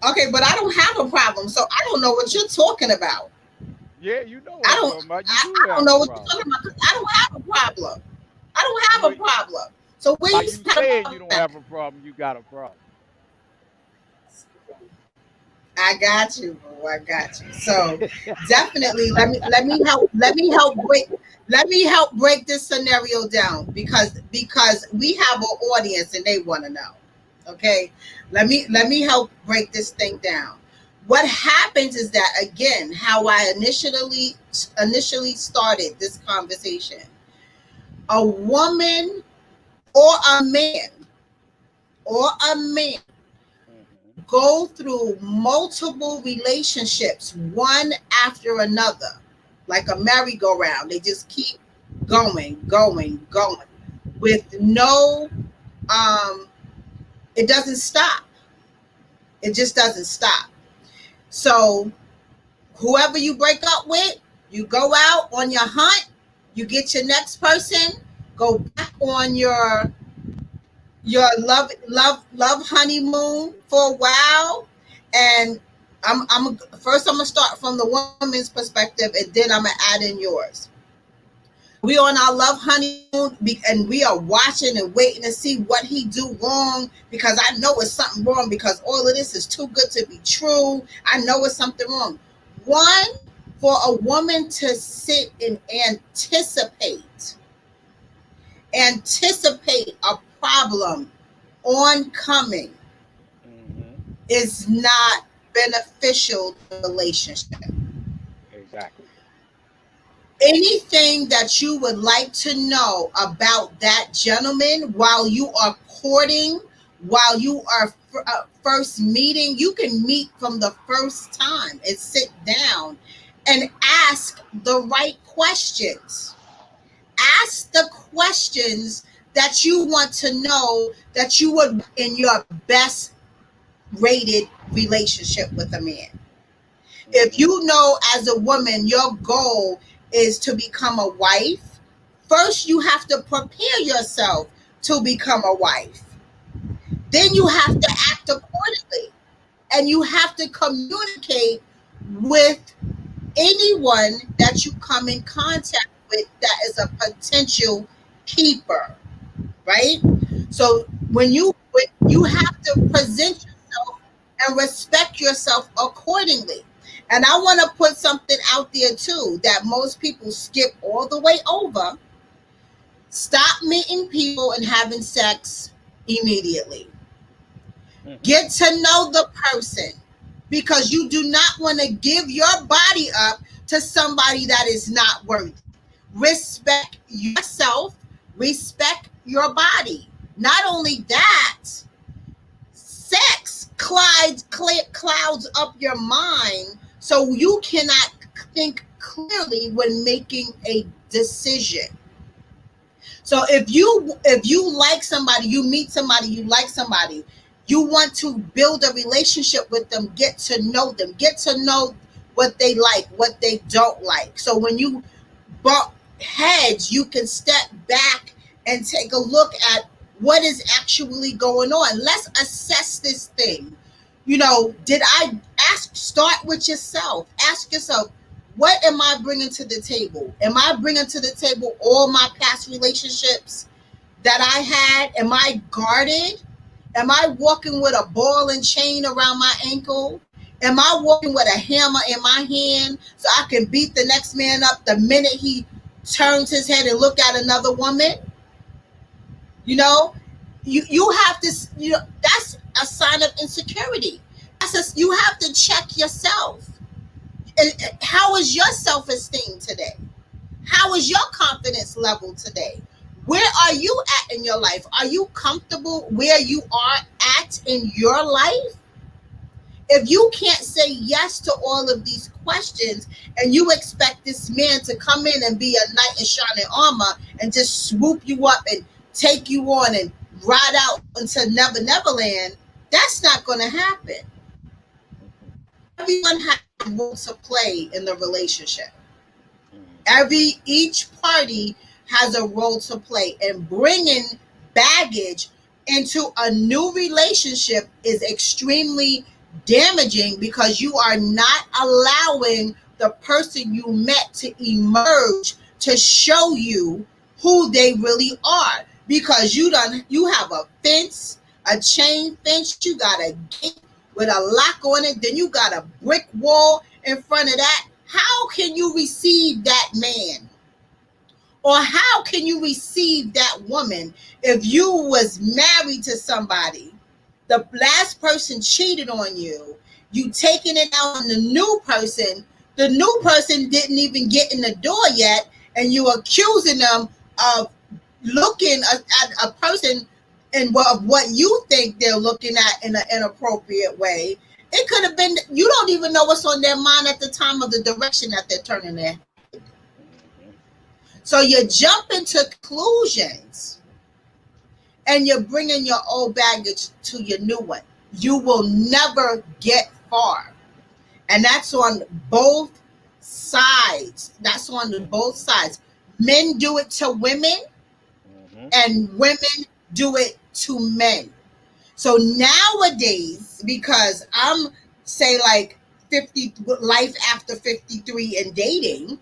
Okay, but I don't have a problem, so I don't know what you're talking about. Yeah, you know what I I'm don't. talking about. You I, do I don't have know a what you're problem. talking about. 'Cause I don't have a problem. I don't have a You problem. So where by you you got a saying you problem don't at? have a problem, you got a problem. I got you, bro. I got you. So definitely let me help break this scenario down because we have an audience and they want to know. Okay, let me help break this thing down. What happens is that again, how I initially started this conversation. A woman or a man or a man Hmm. go through multiple relationships one after another like a merry-go-round. They just keep going with no it doesn't stop. It just doesn't stop. So whoever you break up with, you go out on your hunt, you get your next person, go back on your love honeymoon for a while, and I'm first I'm gonna start from the woman's perspective, and then I'm gonna add in yours. We on our love honeymoon, and we are watching and waiting to see what he do wrong because I know it's something wrong because all of this is too good to be true. I know it's something wrong. One, for a woman to sit and anticipate a problem oncoming Hmm. is not beneficial to the relationship. Exactly. Anything that you would like to know about that gentleman while you are courting, while you are first meeting, you can meet from the first time and sit down and ask the right questions. Ask the questions that you want to know that you would in your best rated relationship with a man. If Hmm. you know as a woman your goal is to become a wife, first you have to prepare yourself to become a wife. Then you have to act accordingly and you have to communicate with anyone that you come in contact with that is a potential keeper, right? So when you have to present yourself and respect yourself accordingly. And I want to put something out there too that most people skip all the way over. Stop meeting people and having sex immediately. Hmm. Get to know the person. because you do not want to give your body up to somebody that is not worthy. Respect yourself, respect your body. Not only that, sex clouds up your mind so you cannot think clearly when making a decision. So if you like somebody, you meet somebody, you like somebody, you want to build a relationship with them, get to know them, get to know what they like, what they don't like. So when you bump heads, you can step back and take a look at what is actually going on. Let's assess this thing. Start with yourself. Ask yourself, what am I bringing to the table? Am I bringing to the table all my past relationships that I had? Am I guarded? Am I walking with a ball and chain around my ankle? Am I walking with a hammer in my hand so I can beat the next man up the minute he turns his head and look at another woman? You have to, that's a sign of insecurity. You have to check yourself. How is your self-esteem today? How is your confidence level today? Where are you at in your life? Are you comfortable where you are at in your life? If you can't say yes to all of these questions and you expect this man to come in and be a knight in shining armor and just swoop you up and take you on and ride out into Neverland, that's not going to happen. Everyone has a role to play in the relationship. Each party has a role to play, and bringing baggage into a new relationship is extremely damaging because you are not allowing the person you met to emerge to show you who they really are, because you have a fence, a chain fence, you got a gate with a lock on it, then you got a brick wall in front of that. How can you receive that man? Or how can you receive that woman if you was married to somebody, the last person cheated on you, you taking it out on the new person didn't even get in the door yet, and you accusing them of looking at a person and of what you think they're looking at in an inappropriate way. It could have been, you don't even know what's on their mind at the time of the direction that they're turning their head. So you're jumping to conclusions and you're bringing your old baggage to your new one. You will never get far. And that's on both sides. Men do it to women, and women do it to men. So nowadays, because I'm say like 50, life after 53 and dating,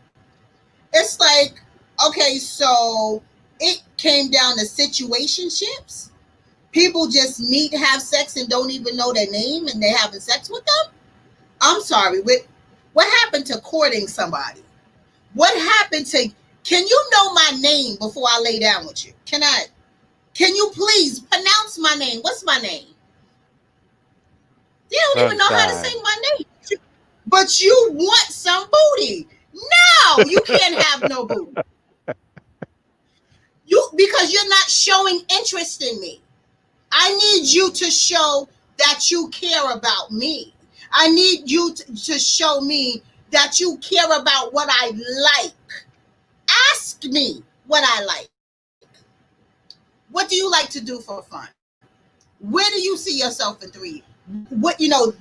it's like, okay, so it came down to situationships. People just meet, have sex, and don't even know their name, and they're having sex with them. I'm sorry, what happened to courting somebody? What happened to, can you know my name before I lay down with you? Can you please pronounce my name? What's my name? They don't even know how to say my name. But you want some booty. No, you can't have no booty. Because you're not showing interest in me. I need you to show that you care about me. I need you to show me that you care about what I like. Ask me what I like. What do you like to do for fun? Where do you see yourself in 3 years?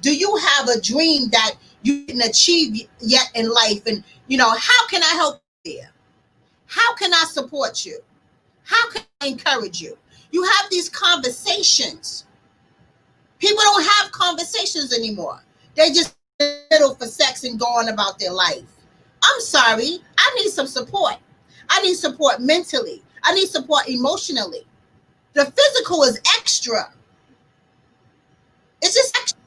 Do you have a dream that you didn't achieve yet in life? And, how can I help you there? How can I support you? How can I encourage you? You have these conversations. People don't have conversations anymore. They just settle for sex and go on about their life. I'm sorry. I need some support. I need support mentally. I need support emotionally. The physical is extra. It's just extra.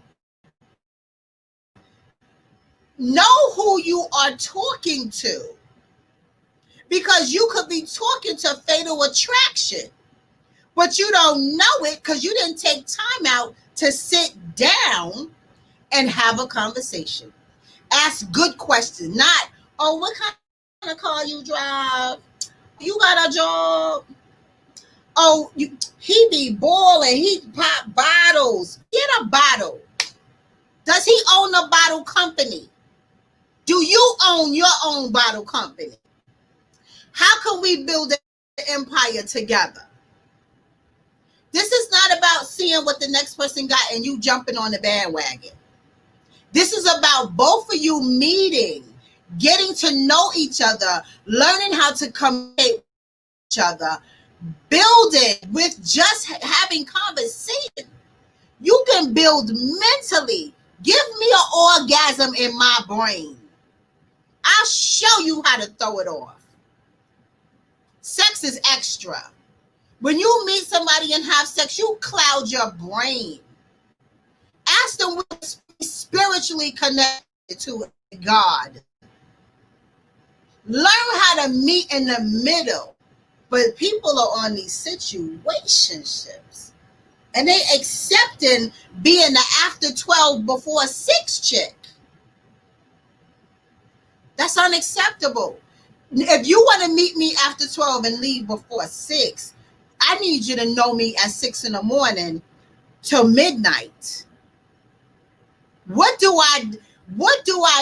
Know who you are talking to. Because you could be talking to Fatal Attraction, but you don't know it because you didn't take time out to sit down and have a conversation. Ask good questions, not, oh, what kind of car you drive? You got a job? Oh, he be boiling, he pop bottles. Get a bottle. Does he own a bottle company? Do you own your own bottle company? How can we build an empire together? This is not about seeing what the next person got and you jumping on the bandwagon. This is about both of you meeting, getting to know each other, learning how to communicate with each other, building with just having conversation. You can build mentally. Give me an orgasm in my brain. I'll show you how to throw it off. Sex is extra. When you meet somebody and have sex, you cloud your brain. Ask them what spiritually connected to God. Learn how to meet in the middle. But people are on these situationships and they accepting being the after 12 before 6 chick. That's unacceptable. If you want to meet me after 12 and leave before 6, I need you to know me at 6 in the morning till midnight. What do I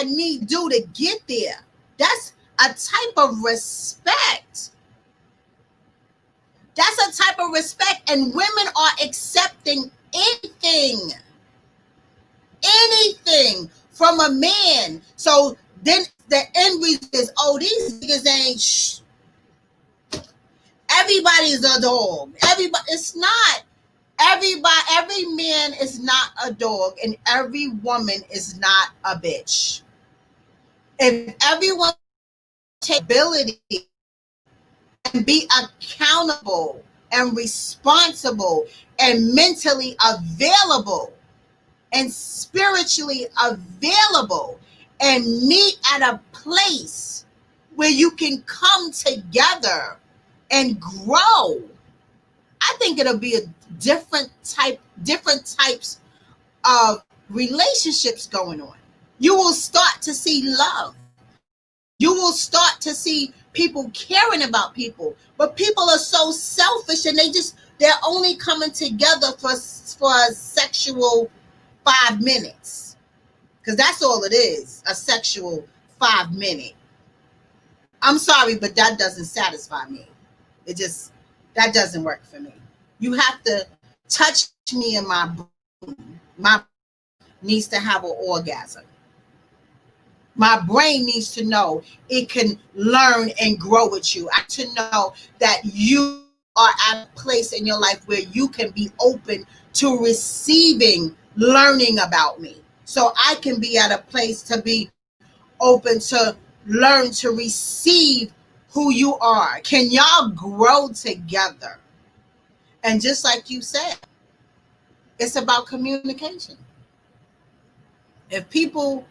need to do to get there? That's a type of respect. That's a type of respect, and women are accepting anything from a man. So then the end result is, oh, these niggas ain't shh. Everybody's a dog. It's not. Every man is not a dog, and every woman is not a bitch. If everyone take ability and be accountable and responsible and mentally available and spiritually available and meet at a place where you can come together and grow, I think it'll be a different types of relationships going on. You will start to see love. You will start to see people caring about people, but people are so selfish and they're only coming together for a sexual 5 minutes, because that's all it is, a sexual 5 minute. I'm sorry, but that doesn't satisfy me. That doesn't work for me. You have to touch me in my brain. My needs to have an orgasm. My brain needs to know it can learn and grow with you. I have to know that you are at a place in your life where you can be open to receiving, learning about me. So I can be at a place to be open to learn to receive who you are. Can y'all grow together? And just like you said, it's about communication. If people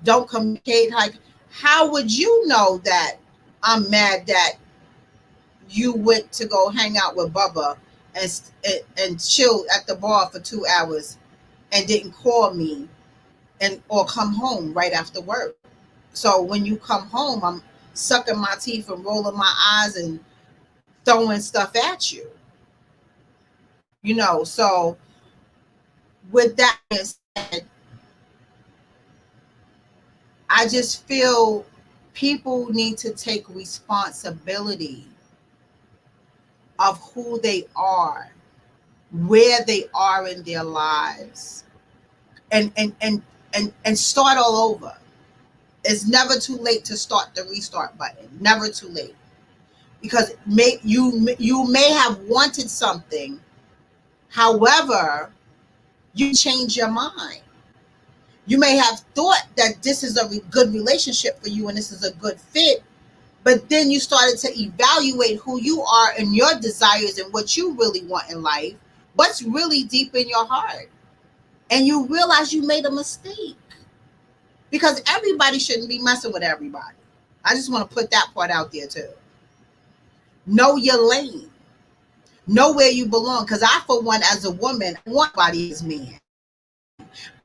don't communicate, like, how would you know that I'm mad that you went to go hang out with Bubba and chill at the bar for 2 hours and didn't call me or come home right after work? So when you come home, I'm sucking my teeth and rolling my eyes and throwing stuff at you. So with that being said, I just feel people need to take responsibility of who they are, where they are in their lives, and start all over. It's never too late to start the restart button. Never too late. Because you may have wanted something, however, you change your mind. You may have thought that this is a good relationship for you and this is a good fit, but then you started to evaluate who you are and your desires and what you really want in life, what's really deep in your heart. And you realize you made a mistake, because everybody shouldn't be messing with everybody. I just want to put that part out there too. Know your lane. Know where you belong. Because I, for one, as a woman, want body as men.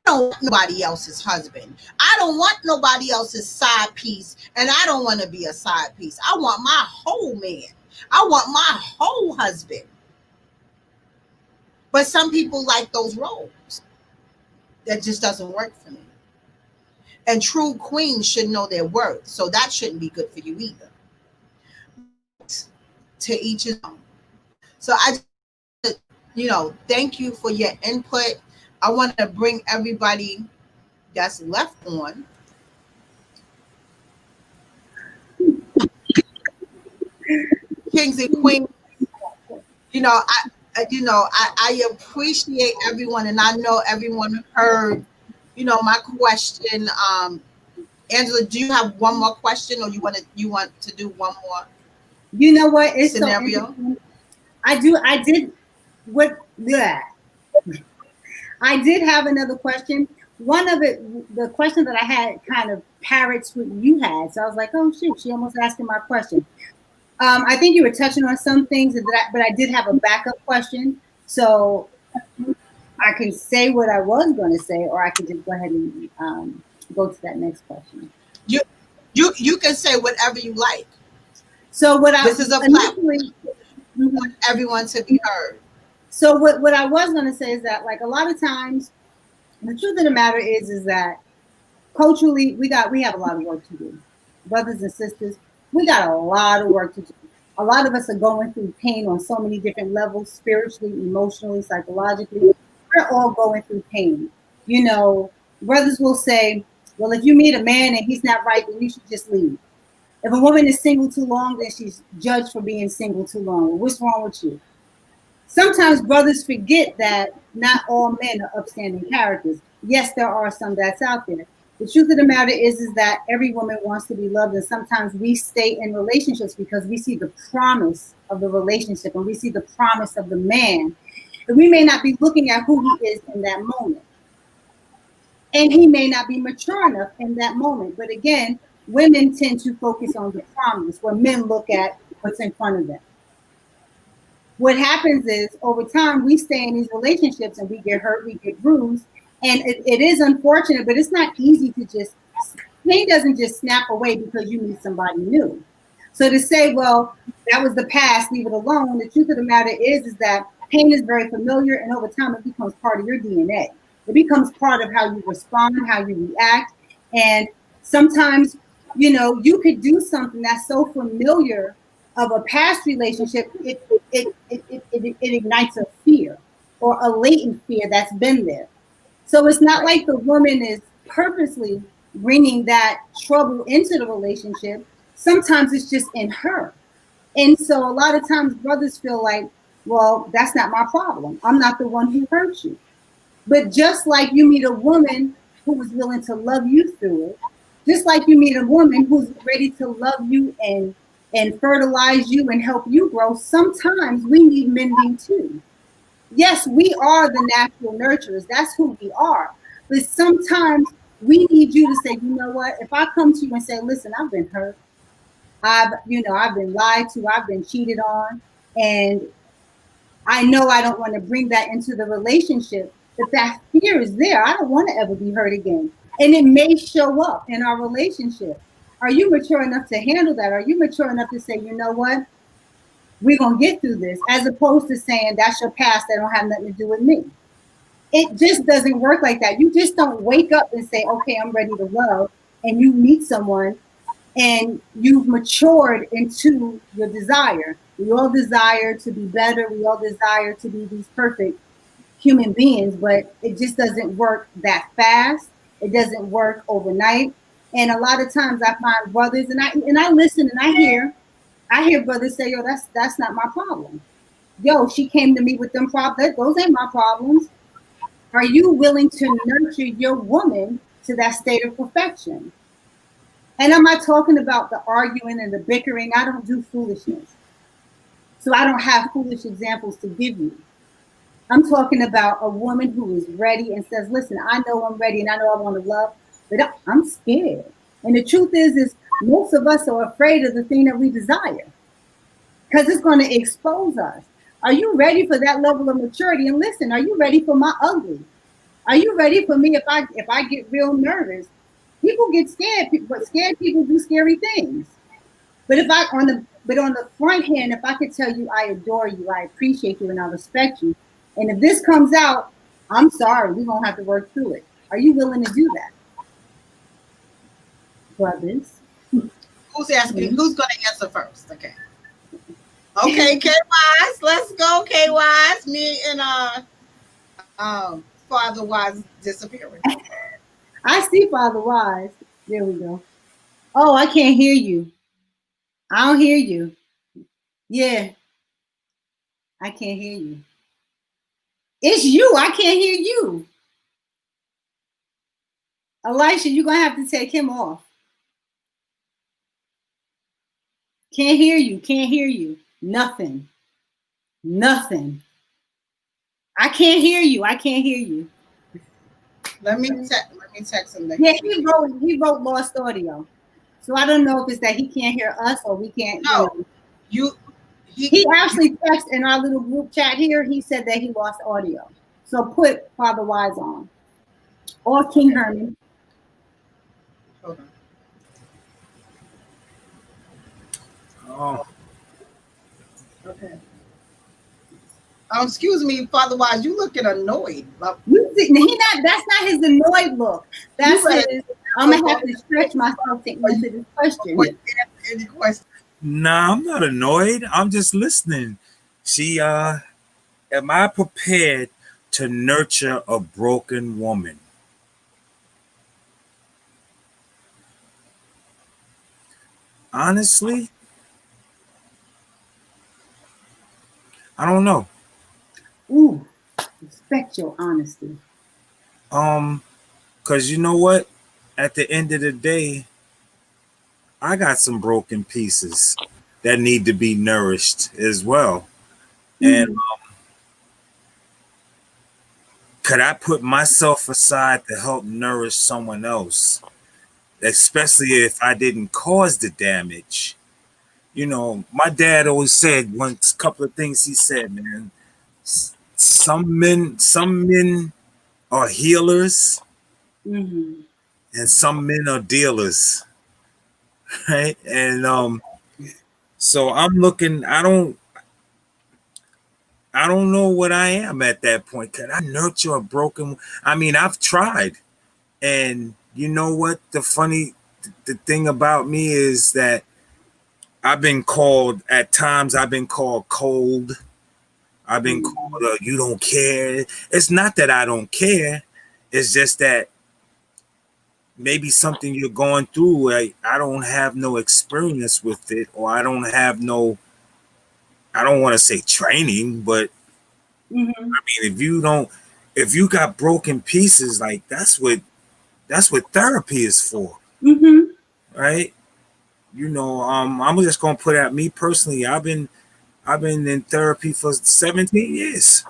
don't want nobody else's husband. I don't want nobody else's side piece, and I don't want to be a side piece. I want my whole man. I want my whole husband. But some people like those roles. That just doesn't work for me. And true queens should know their worth, so that shouldn't be good for you either. To each his own. So I, thank you for your input. I want to bring everybody that's left on. Kings and queens, I appreciate everyone, and I know everyone heard, my question. Angela, do you have one more question, or you want to do one more? You know what? It's scenario. So I did have another question. One of it, the question that I had kind of parrots what you had. So I was like, oh shoot, she almost asking my question. I think you were touching on some things, but I did have a backup question. So I can say what I was going to say, or I can just go ahead and go to that next question. You can say whatever you like. So this is a platform. We want everyone to be heard. So what I was going to say is that, like, a lot of times, the truth of the matter is that culturally we have a lot of work to do. Brothers and sisters, we got a lot of work to do. A lot of us are going through pain on so many different levels, spiritually, emotionally, psychologically. We're all going through pain. Brothers will say, well, if you meet a man and he's not right, then you should just leave. If a woman is single too long, then she's judged for being single too long. What's wrong with you? Sometimes brothers forget that not all men are upstanding characters. Yes, there are some that's out there. The truth of the matter is that every woman wants to be loved, and sometimes we stay in relationships because we see the promise of the relationship and we see the promise of the man. And we may not be looking at who he is in that moment. And he may not be mature enough in that moment. But again, women tend to focus on the promise, where men look at what's in front of them. What happens is, over time, we stay in these relationships and we get hurt, we get bruised. And it is unfortunate, but it's not easy to just, pain doesn't just snap away because you meet somebody new. So to say, well, that was the past, leave it alone. The truth of the matter is that pain is very familiar, and over time it becomes part of your DNA. It becomes part of how you respond, how you react. And sometimes, you could do something that's so familiar of a past relationship, it ignites a fear or a latent fear that's been there. So it's not like the woman is purposely bringing that trouble into the relationship. Sometimes it's just in her. And so a lot of times brothers feel like, well, that's not my problem. I'm not the one who hurt you. But just like you meet a woman who was willing to love you through it, just like you meet a woman who's ready to love you and fertilize you and help you grow, sometimes we need mending too. Yes, we are the natural nurturers. That's who we are. But sometimes we need you to say, you know what? If I come to you and say, listen, I've been hurt. I've been lied to. I've been cheated on. And I know I don't want to bring that into the relationship, but that fear is there. I don't want to ever be hurt again. And it may show up in our relationship. Are you mature enough to handle that? Are you mature enough to say, you know what? We're going to get through this, as opposed to saying that's your past, that don't have nothing to do with me. It just doesn't work like that. You just don't wake up and say, okay, I'm ready to love, and you meet someone and you've matured into your desire. We all desire to be better. We all desire to be these perfect human beings, but it just doesn't work that fast. It doesn't work overnight. And a lot of times I find brothers, and I listen and I hear brothers say, yo, that's not my problem. Yo, she came to me with them problems. Those ain't my problems. Are you willing to nurture your woman to that state of perfection? And I'm not talking about the arguing and the bickering. I don't do foolishness. So I don't have foolish examples to give you. I'm talking about a woman who is ready and says, listen, I know I'm ready and I know I want to love, but I'm scared. And the truth is most of us are afraid of the thing that we desire because it's going to expose us. Are you ready for that level of maturity? And listen, are you ready for my ugly? Are you ready for me if I get real nervous? People get scared, but scared people do scary things. But on the front hand, if I could tell you I adore you, I appreciate you, and I respect you, and if this comes out, I'm sorry, we're gonna have to work through it. Are you willing to do that, brothers? Who's asking? Who's going to answer first? Okay. Okay, K Wise, let's go, K Wise. Me and Father Wise disappearing. I see Father Wise. There we go. Oh, I can't hear you. I don't hear you. Yeah, I can't hear you. It's you. I can't hear you. Elisha, you're going to have to take him off. Can't hear you. Can't hear you. Nothing. Nothing. I can't hear you. I can't hear you. Let me text him. Yeah, he wrote lost audio. So I don't know if it's that he can't hear us or we can't. No, he actually texted in our little group chat here. He said that he lost audio. So put Father Wise on or King Herman. Hold on. Oh, Okay. Excuse me, Father Wise, you looking annoyed. That's not his annoyed look. That's his. I'm gonna have to stretch myself to answer this question. Any question? nah, I'm not annoyed. I'm just listening. See, am I prepared to nurture a broken woman? Honestly, I don't know. Ooh, respect your honesty. Because you know what? At the end of the day, I got some broken pieces that need to be nourished as well. And could I put myself aside to help nourish someone else, especially if I didn't cause the damage? You know, my dad always said once, a couple of things he said, man. Some men are healers, Mm-hmm. and some men are dealers, right? And so I'm looking. I don't know what I am at that point. Can I nurture a broken? I mean, I've tried, and you know what? The thing about me is that I've been called at times. I've been called cold. I've been called you don't care. It's not that I don't care. It's just that maybe something you're going through, I don't have no experience with it, or I don't have no. I don't want to say training, but Mm-hmm. I mean, if you got broken pieces, like that's what therapy is for, Mm-hmm. right? You know, I'm just gonna put out me personally. I've been in therapy for 17 years.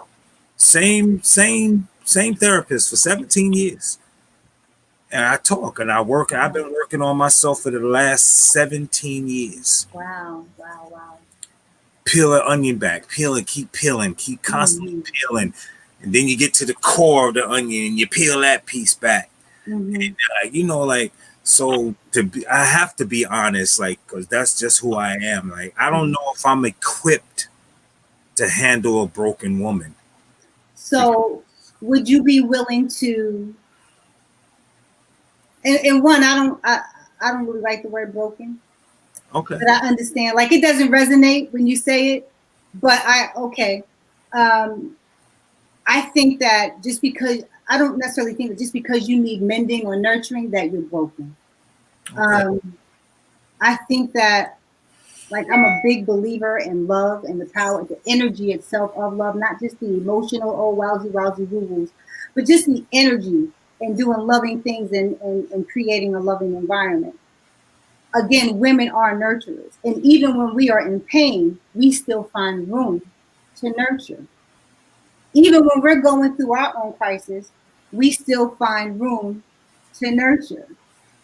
Same therapist for 17 years. And I talk and I work. I've been working on myself for the last 17 years. Wow. Peel an onion back, keep peeling, keep constantly peeling. And then you get to the core of the onion and you peel that piece back. Mm-hmm. And, so I have to be honest, because that's just who I am. Like, I don't know if I'm equipped to handle a broken woman. So would you be willing to, and one, I don't really like the word broken. Okay. But I understand, like, it doesn't resonate when you say it, but I think that just because, I don't necessarily think that just because you need mending or nurturing that you're broken. Okay. I think that, like, I'm a big believer in love and the power, the energy itself of love, not just the emotional, oh, wowsy, woo-woos, but just the energy and doing loving things and creating a loving environment. Again, women are nurturers. And even when we are in pain, we still find room to nurture. Even when we're going through our own crisis, we still find room to nurture.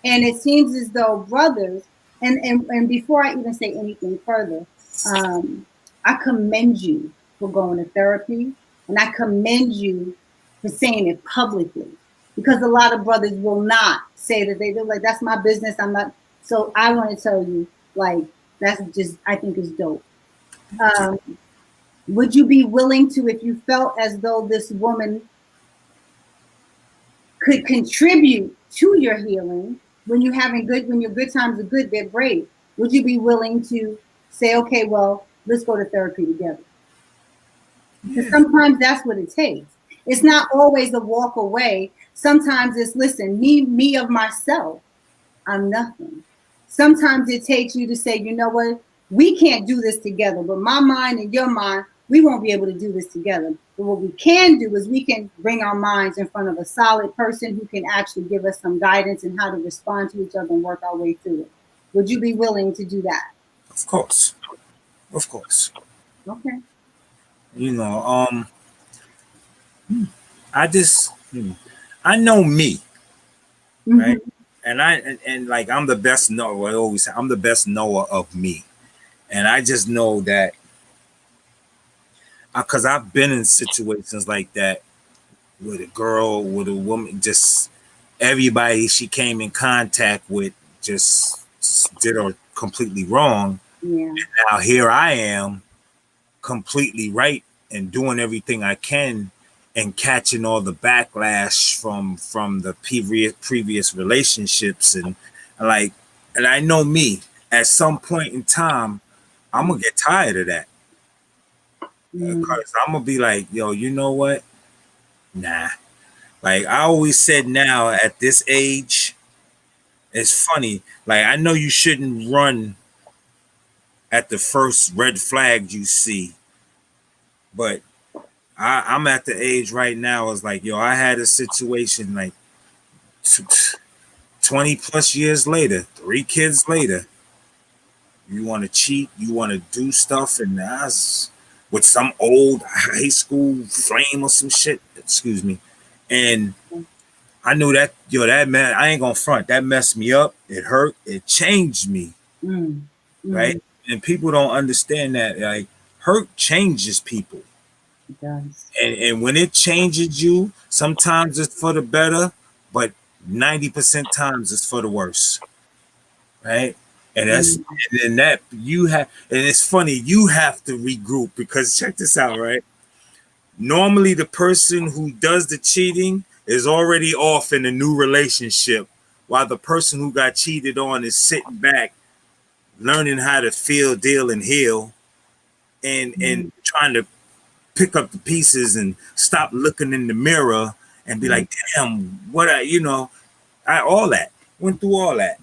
And it seems as though brothers, and before I even say anything further, I commend you for going to therapy, and I commend you for saying it publicly, because a lot of brothers will not say that they're like, that's my business. I'm not. So I want to tell you, like, that's just, I think is dope. Would you be willing to, if you felt as though this woman could contribute to your healing, when you're having good, when your good times are good, they're great. Would you be willing to say, okay, well, let's go to therapy together? Because sometimes that's what it takes. It's not always a walk away. Sometimes it's, listen, me of myself, I'm nothing. Sometimes it takes you to say, you know what, we can't do this together, but my mind and your mind, we won't be able to do this together. But what we can do is we can bring our minds in front of a solid person who can actually give us some guidance in how to respond to each other and work our way through it. Would you be willing to do that? Of course. Of course. Okay. You know, I just, I know me, right? And like, I'm the best knower. I always say I'm the best knower of me. And I just know that because I've been in situations like that with a girl, with a woman, just everybody she came in contact with just did her completely wrong. Yeah. And now here I am completely right and doing everything I can and catching all the backlash from the previous relationships and I know me, at some point in time I'm gonna get tired of that. Because I'm gonna be like, yo, you know what? Nah. Like I always said, now at this age, it's funny. Like I know you shouldn't run at the first red flag you see, but I'm at the age right now. It's like, yo, I had a situation like 20 plus years later, 3 kids later. You want to cheat, you want to do stuff, and that's with some old high school flame or some shit. Excuse me. And I knew that, yo, that man, I ain't gonna front. That messed me up. It hurt. It changed me. Right? And people don't understand that. Like, hurt changes people. It does. And when it changes you, sometimes it's for the better, but 90% times it's for the worse. Right? And that's and then that you have, and it's funny, you have to regroup, because check this out, right? Normally the person who does the cheating is already off in a new relationship, while the person who got cheated on is sitting back learning how to feel, deal, and heal, and trying to pick up the pieces and stop looking in the mirror and be like, damn, what I all that, went through all that.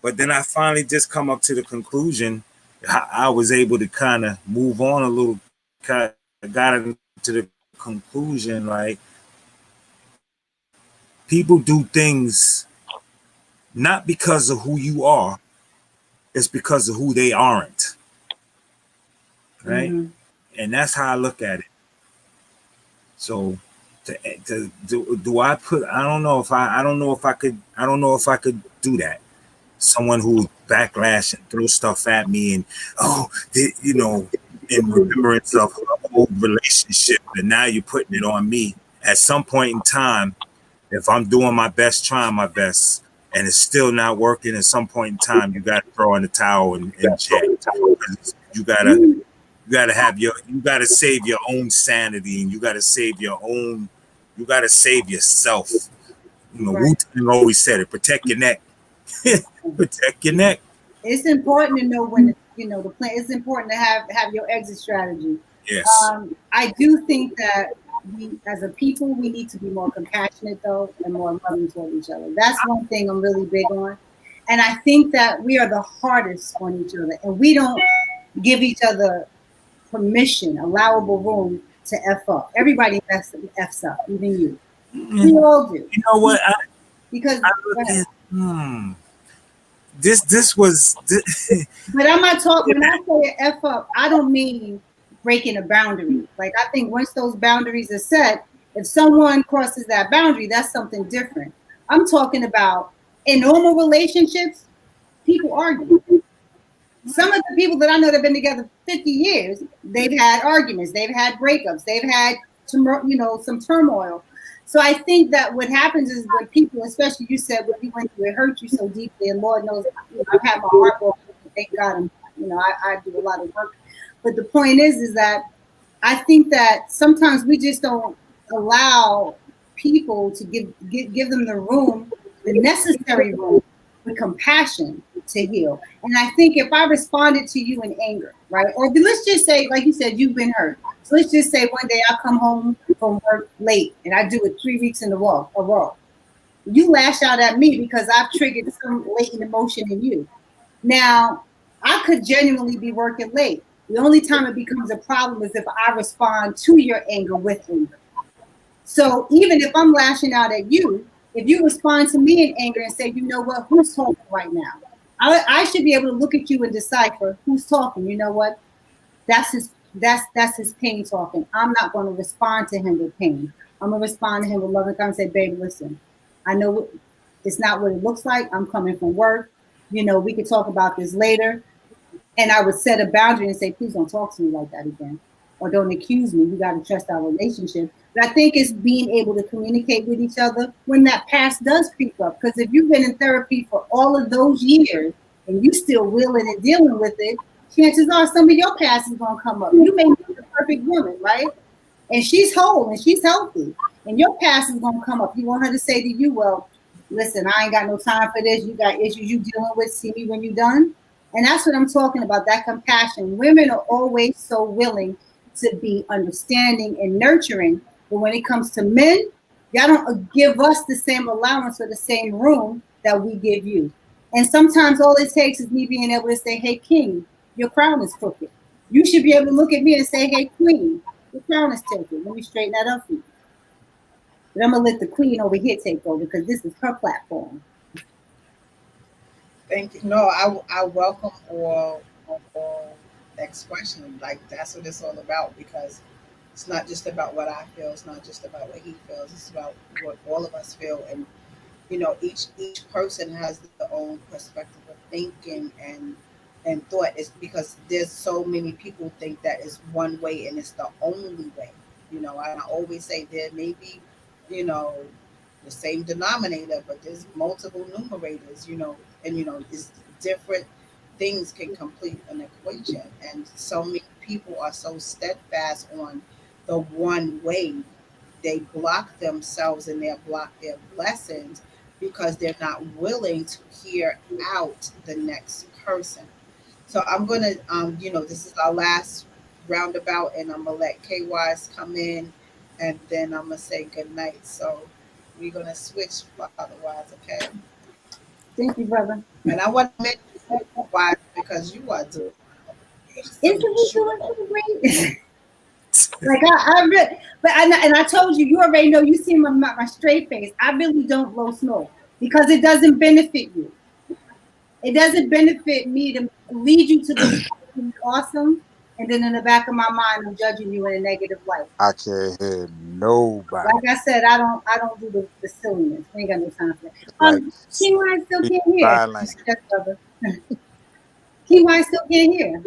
But then I finally just come up to the conclusion. I was able to kind of move on a little, kind of got into the conclusion, like, people do things not because of who you are, it's because of who they aren't. Right? And that's how I look at it. So do I put, I don't know if I could do that. Someone who backlash and throw stuff at me and in remembrance of an old relationship, and now you're putting it on me. At some point in time, if I'm doing my best, trying my best, and it's still not working, at some point in time, you got to throw in the towel and check. You gotta save your own sanity, and you gotta save yourself. Wu-Tang always said it: protect your neck. Protect your neck. It's important to know when the plan. It's important to have your exit strategy. Yes. I do think that we, as a people, we need to be more compassionate, though, and more loving toward each other. That's one thing I'm really big on. And I think that we are the hardest on each other, and we don't give each other permission, allowable room to F up. Everybody F's up, even you. We all do. You know what? This was. But I'm not talking. When I say F up, I don't mean breaking a boundary. Like, I think once those boundaries are set, if someone crosses that boundary, that's something different. I'm talking about in normal relationships, people argue. Some of the people that I know that have been together 50 years, they've had arguments, they've had breakups, they've had some turmoil. So I think that what happens is when people, especially you said when you went through it, hurt you so deeply, and Lord knows, I've had my heart broken. Thank God, I do a lot of work. But the point is that I think that sometimes we just don't allow people to give them the room, the necessary room, with compassion to heal. And I think if I responded to you in anger, right, or let's just say, like you said, you've been hurt. So let's just say one day I come home from work late and I do it 3 weeks in a row. You lash out at me because I've triggered some latent emotion in you. Now, I could genuinely be working late. The only time it becomes a problem is if I respond to your anger with anger. So even if I'm lashing out at you, if you respond to me in anger and say, you know what, who's talking right now? I should be able to look at you and decipher who's talking. You know what? That's his pain talking. I'm not going to respond to him with pain. I'm going to respond to him with love and kindness and say, babe, listen, I know it's not what it looks like. I'm coming from work. We could talk about this later. And I would set a boundary and say, please don't talk to me like that again. Or don't accuse me. You got to trust our relationship. But I think it's being able to communicate with each other when that past does creep up. Because if you've been in therapy for all of those years and you still willing and dealing with it, chances are some of your past is going to come up. You may be the perfect woman, right? And she's whole and she's healthy. And your past is going to come up. You want her to say to you, well, listen, I ain't got no time for this. You got issues you dealing with. See me when you're done. And that's what I'm talking about, that compassion. Women are always so willing to be understanding and nurturing. But when it comes to men, y'all don't give us the same allowance or the same room that we give you. And sometimes all it takes is me being able to say, hey, king, your crown is crooked. You should be able to look at me and say, hey, queen, your crown is tilted. Let me straighten that up for you. But I'm going to let the queen over here take over because this is her platform. Thank you. No, I welcome all expression. Like, that's what it's all about, because it's not just about what I feel. It's not just about what he feels. It's about what all of us feel. And, each person has their own perspective of thinking and thought. Is because there's so many people think that is one way and it's the only way. And I always say there may be, the same denominator, but there's multiple numerators, and it's different things can complete an equation. And so many people are so steadfast on the one way, they block themselves and they block their blessings because they're not willing to hear out the next person. So I'm gonna, this is our last roundabout, and I'm gonna let KYs come in, and then I'm gonna say good night. So we're gonna switch otherwise, okay? Thank you, brother. And I want to mention why, because you are doing. Isn't he doing so great? Like I told you, you already know. You see my straight face. I really don't blow smoke because it doesn't benefit you. It doesn't benefit me to lead you to be awesome, and then in the back of my mind, I'm judging you in a negative light. I can't hear nobody. Like I said, I don't do the silliness. I ain't got no time for that. KY still can't hear. Yes, brother. KY still can't hear.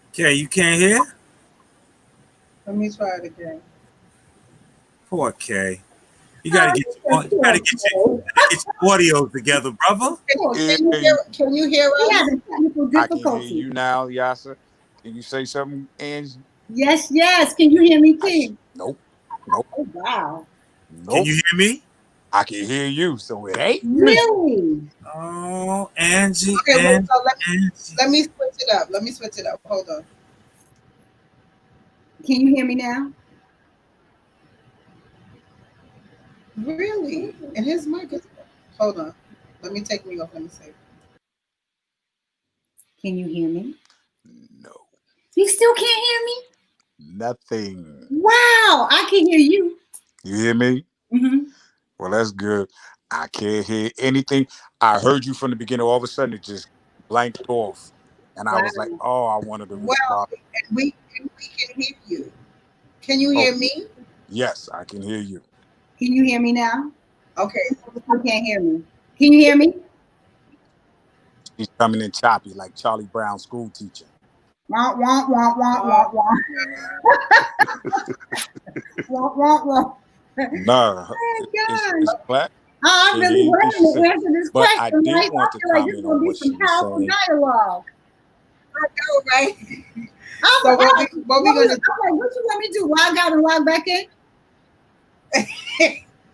Okay, you can't hear? Let me try it again. Poor K. You gotta get your audio together, brother. Can you hear us? Yeah, technical I can difficulty. hear you now, Yasa. Can you say something, Angie? Yes. Can you hear me, King? Nope. Oh, wow. Nope. Can you hear me? I can hear you, so it ain't. Really? Oh, Angie. Okay, let me switch it up. Hold on. Can you hear me now? Really? And his mic is. Hold on. Let me take me off. Let me see. Can you hear me? No. You still can't hear me? Nothing. Wow, I can hear you. You hear me? Mm-hmm. Well, that's good. I can't hear anything. I heard you from the beginning. All of a sudden, it just blanked off. And I was like, oh, I wanted to respond. Well, we can hear you. Can you hear me? Yes, I can hear you. Can you hear me now? Okay. You can't hear me. Can you hear me? She's coming in choppy like Charlie Brown school teacher. Wah, wah, wah, wah, wah, wah. Wah, wah, wah. Nah, Oh God. it's black. I It really ain't what she wanted said. to answer this But I question. did Like, want I to feel like this is comment gonna on be what some she was powerful saying. dialogue. I know, right? I'm, So what I'm, we gonna I'm like, what you want me to do? Log out and log back in?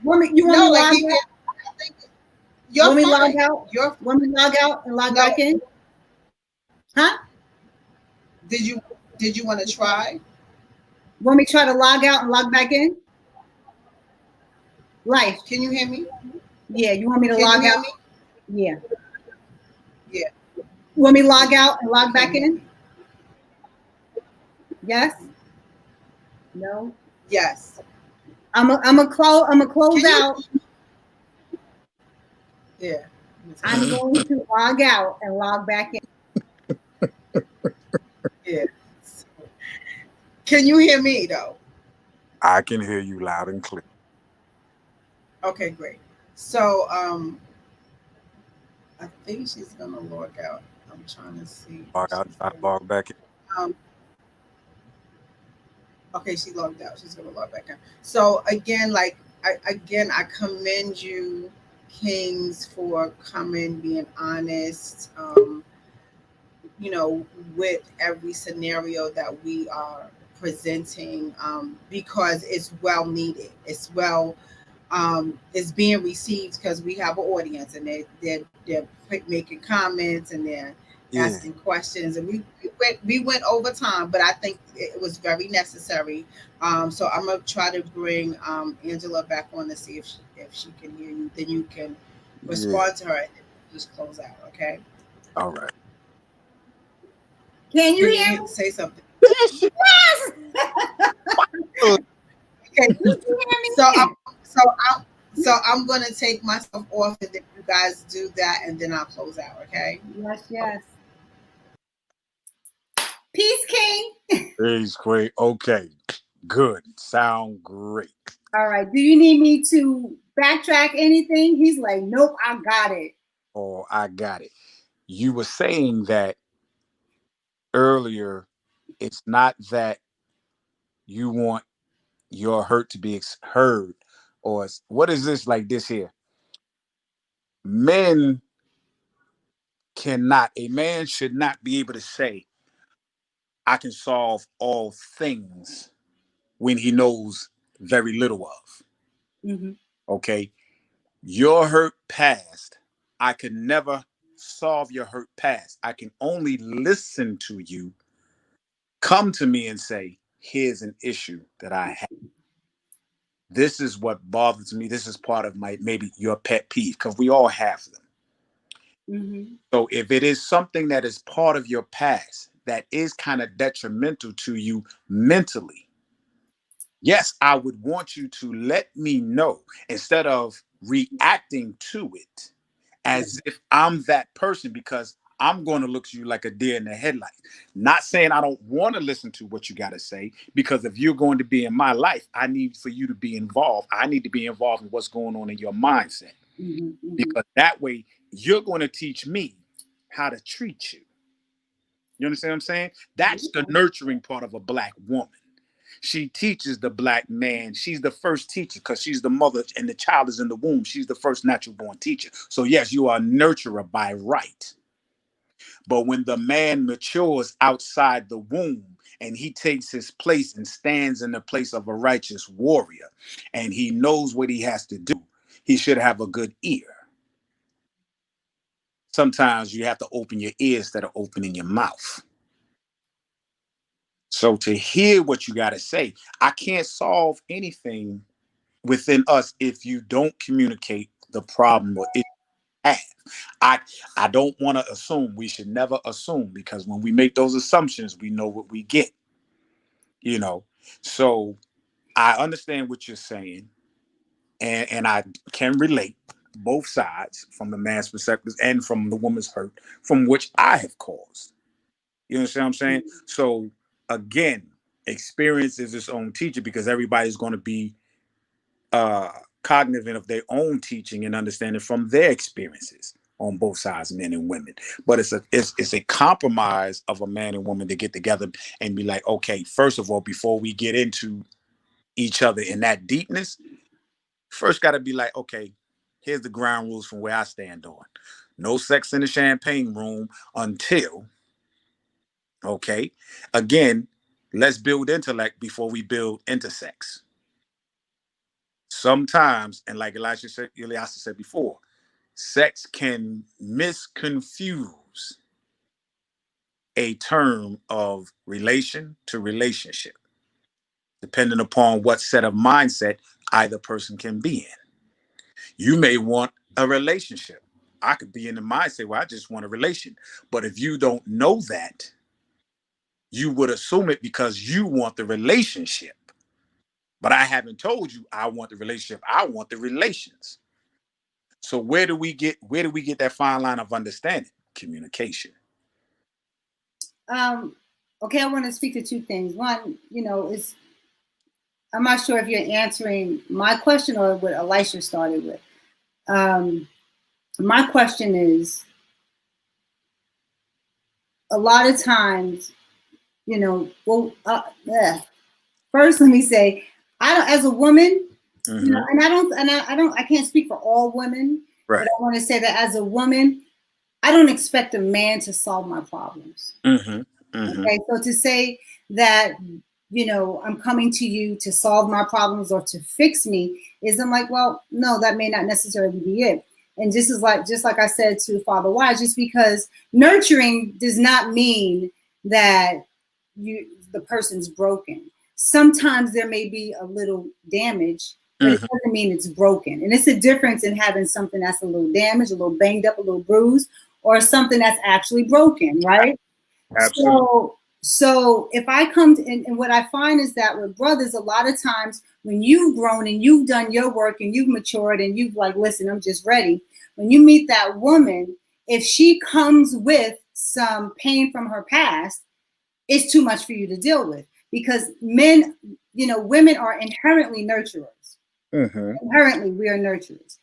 You want me no, to like log he out? can. I think you're Want me to fine. log out? You're Want me to log out and log no. back in? Huh? Did you want to try? Want me to try to log out and log back in? Life. Can you hear me? Yeah, you want me to Can log you hear out? me? Yeah. Yeah. You want me to log out and log back Can you hear in? me? Yes? No? Yes. I'm a close Can you? out. Yeah. I'm going to log out and log back in. Yeah. Can you hear me though? I can hear you loud and clear. Okay, great. So I think she's gonna log out. I'm trying to see. Log out, try to log back in. Um, okay, she logged out. She's gonna log back in. So again, like I commend you, Kings, for coming, being honest. You know, with every scenario that we are presenting, because it's well needed. It's well, is being received because we have an audience and they're making comments and they're Yeah. asking questions, and we went over time, but I think it was very necessary. So I'm gonna try to bring Angela back on to see if she can hear you. Then you can respond to her and just close out. Okay? All right. Can you Can hear you me? say something? Yes. Okay. You can hear me? So I'm gonna take myself off, and then you guys do that, and then I'll close out. Okay? Yes, yes. Peace, King. It's great. Okay. Good. Sound great. All right. Do you need me to backtrack anything? He's like, nope, I got it. Oh, I got it. You were saying that earlier. It's not that you want your hurt to be heard, or what is this like this here? Men cannot, a man should not be able to say, I can solve all things when he knows very little of. Mm-hmm. Okay. Your hurt past, I can never solve your hurt past. I can only listen to you, come to me and say, here's an issue that I have. This is what bothers me. This is part of my, maybe your pet peeve, because we all have them. Mm-hmm. So if it is something that is part of your past that is kind of detrimental to you mentally, yes, I would want you to let me know instead of reacting to it as if I'm that person, because I'm going to look at you like a deer in the headlights. Not saying I don't want to listen to what you got to say, because if you're going to be in my life, I need for you to be involved. I need to be involved in what's going on in your mindset, Mm-hmm. because that way you're going to teach me how to treat you. You understand what I'm saying? That's the nurturing part of a Black woman. She teaches the Black man. She's the first teacher because she's the mother and the child is in the womb. She's the first natural born teacher. So yes, you are a nurturer by right. But when the man matures outside the womb and he takes his place and stands in the place of a righteous warrior and he knows what he has to do, he should have a good ear. Sometimes you have to open your ears instead of opening your mouth. So to hear what you got to say, I can't solve anything within us if you don't communicate the problem or issue you have. I don't want to assume. We should never assume, because when we make those assumptions, we know what we get. You know, so I understand what you're saying, and I can relate both sides from the man's perspective and from the woman's hurt, from which I have caused. You understand what I'm saying? So again, experience is its own teacher, because everybody's going to be cognizant of their own teaching and understanding from their experiences on both sides, men and women. But it's a compromise of a man and woman to get together and be like, okay, first of all, before we get into each other in that deepness, First got to be like, okay, here's the ground rules from where I stand on. No sex in the champagne room until, okay, again, let's build intellect before we build intersex. Sometimes, and like Eliasa said before, sex can misconfuse a term of relation to relationship, depending upon what set of mindset either person can be in. You may want a relationship. I could be in the mindset where I just want a relation. But if you don't know that, you would assume it because you want the relationship. But I haven't told you I want the relationship. I want the relations. So where do we get that fine line of understanding? Communication. Okay, I want to speak to two things. One, is I'm not sure if you're answering my question or what Elisha started with. My question is, a lot of times, first let me say, as a woman, and I can't speak for all women, right. But I want to say that as a woman, I don't expect a man to solve my problems. Okay, so to say that, I'm coming to you to solve my problems or to fix me is, I'm like, well, no, that may not necessarily be it. And just like I said to Father Wise, just because nurturing does not mean that the person's broken. Sometimes there may be a little damage, but it doesn't mean it's broken. And it's a difference in having something that's a little damaged, a little banged up, a little bruised, or something that's actually broken, right? Absolutely. So if I come to, and what I find is that with brothers, a lot of times when you've grown and you've done your work and you've matured and you've like, listen, I'm just ready. When you meet that woman, if she comes with some pain from her past, it's too much for you to deal with, because men, women are inherently nurturers. Inherently, we are nurturers.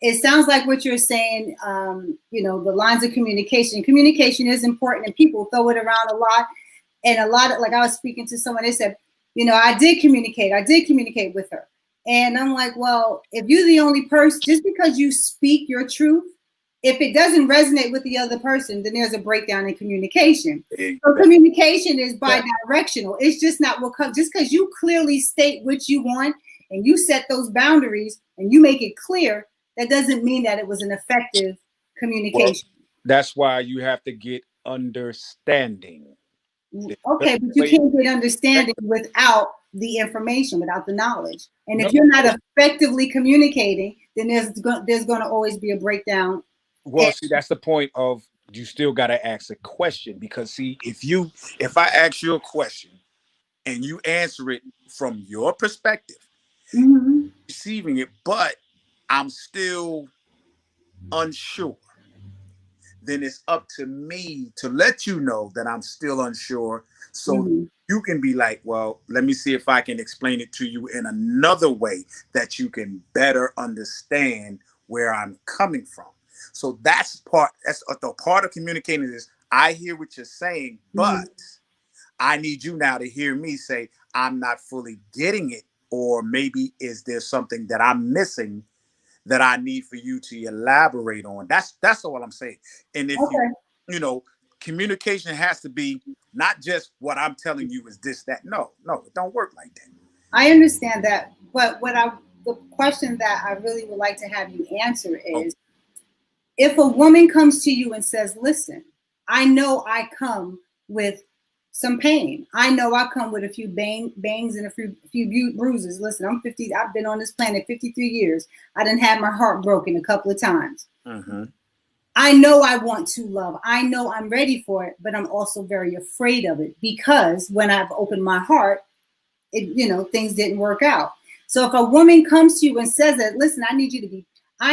It sounds like what you're saying, the lines of communication. Communication is important, and people throw it around a lot. And a lot of, like, I was speaking to someone, they said, I did communicate with her. And I'm like, well, if you're the only person, just because you speak your truth, if it doesn't resonate with the other person, then there's a breakdown in communication. So communication is bi-directional. It's just not what comes, just because you clearly state what you want and you set those boundaries and you make it clear, that doesn't mean that it was an effective communication. Well, that's why you have to get understanding. Okay, but you can't get understanding without the information, without the knowledge. And if you're not effectively communicating, then there's going to always be a breakdown. Well, see, that's the point of, you still got to ask a question, because see, if I ask you a question and you answer it from your perspective, receiving it, but I'm still unsure, then it's up to me to let you know that I'm still unsure, so you can be like, well, let me see if I can explain it to you in another way that you can better understand where I'm coming from. So that's the part of communicating is, I hear what you're saying, but I need you now to hear me say, I'm not fully getting it, or maybe is there something that I'm missing that I need for you to elaborate on. That's all I'm saying. And if communication has to be not just what I'm telling you is this, that. No, it don't work like that. I understand that, but the question that I really would like to have you answer is, if a woman comes to you and says, listen, I know I come with some pain. I know I come with a few bangs and a few bruises. Listen, I'm 50. I've been on this planet 53 years. I done had my heart broken a couple of times. I know I want to love. I know I'm ready for it, but I'm also very afraid of it, because when I've opened my heart, things didn't work out. So if a woman comes to you and says that, listen, I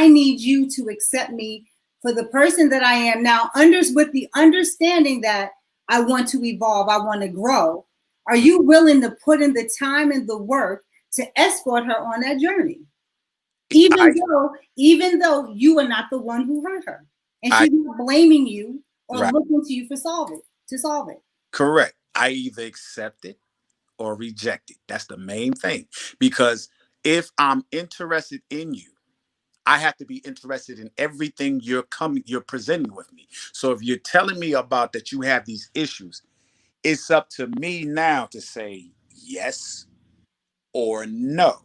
need you to accept me for the person that I am now, with the understanding that I want to evolve, I want to grow. Are you willing to put in the time and the work to escort her on that journey? Even though you are not the one who hurt her. And she's not blaming you or looking to you to solve it. Correct. I either accept it or reject it. That's the main thing. Because If I'm interested in you, I have to be interested in everything you're presenting with me. So if you're telling me about that you have these issues, it's up to me now to say yes or no.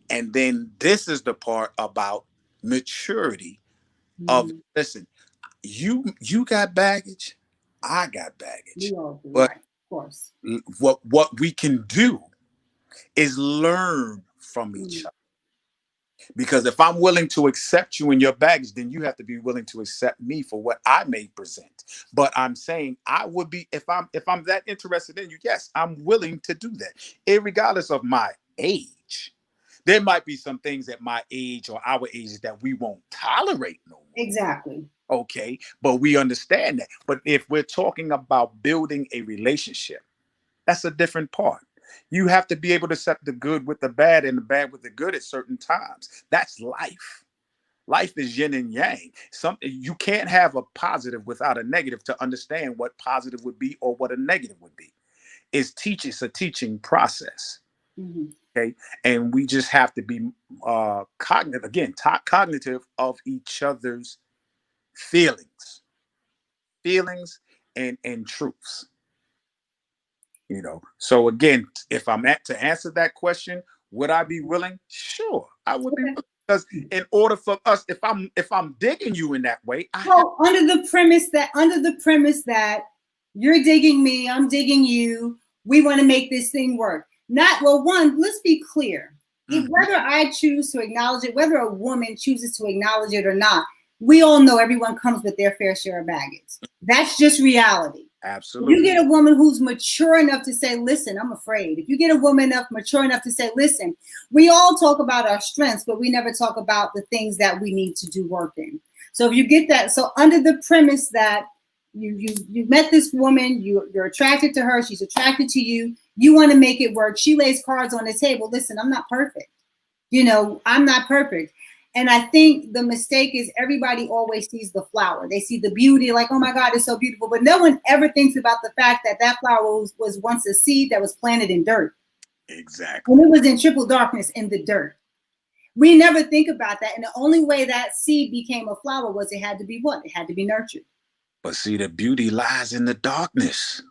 And then this is the part about maturity of, listen, you got baggage, I got baggage. We all do, But right? Of course. what we can do is learn from each other. Because if I'm willing to accept you and your baggage, then you have to be willing to accept me for what I may present. But I'm saying I would be, if I'm that interested in you, yes, I'm willing to do that, irregardless of my age. There might be some things at my age or our ages that we won't tolerate no more. Exactly. Okay, but we understand that. But if we're talking about building a relationship, that's a different part. You have to be able to set the good with the bad and the bad with the good at certain times. That's life. Life is yin and yang. Something you can't have a positive without a negative to understand what positive would be or what a negative would be. It's a teaching process. Okay, and we just have to be cognitive of each other's feelings and truths. You know, so again, if I'm to answer that question, would I be willing? Sure, I would be willing. Because in order for us, if I'm digging you in that way, under the premise that you're digging me, I'm digging you, we want to make this thing work. Let's be clear. Whether I choose to acknowledge it, whether a woman chooses to acknowledge it or not, we all know everyone comes with their fair share of baggage. That's just reality. Absolutely. If you get a woman who's mature enough to say, listen, I'm afraid. If you get a woman mature enough to say, listen, we all talk about our strengths, but we never talk about the things that we need to do work in. So if you get that, so under the premise that you met this woman, you're attracted to her, she's attracted to you, you want to make it work. She lays cards on the table. Listen, I'm not perfect. I'm not perfect. And I think the mistake is everybody always sees the flower. They see the beauty, like, oh my God, it's so beautiful. But no one ever thinks about the fact that that flower was once a seed that was planted in dirt. Exactly. And it was in triple darkness in the dirt. We never think about that. And the only way that seed became a flower was it had to be what? It had to be nurtured. But see, the beauty lies in the darkness.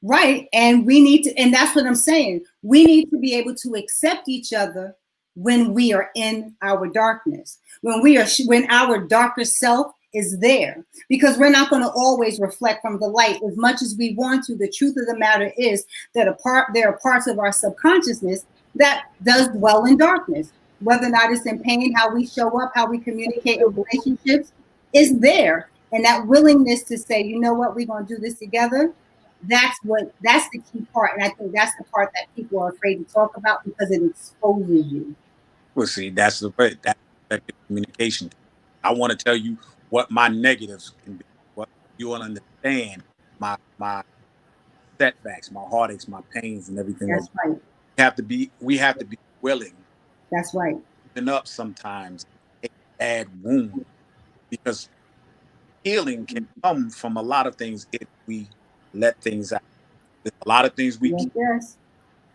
Right. And we need to, and that's what I'm saying. We need to be able to accept each other when we are in our darkness, when our darker self is there, because we're not going to always reflect from the light as much as we want to. The truth of the matter is that there are parts of our subconsciousness that does dwell in darkness, whether or not it's in pain, how we show up, how we communicate in relationships is there. And that willingness to say, you know what, we're going to do this together. That's the key part. And I think that's the part that people are afraid to talk about because it exposes you. Well, see, that's effective communication. I want to tell you what my negatives can be, what you will understand my setbacks, my heartaches, my pains, and everything. That's right. We have to be willing. That's right. Open up sometimes, add wound, because healing can come from a lot of things if we let things out. There's a lot of things we keep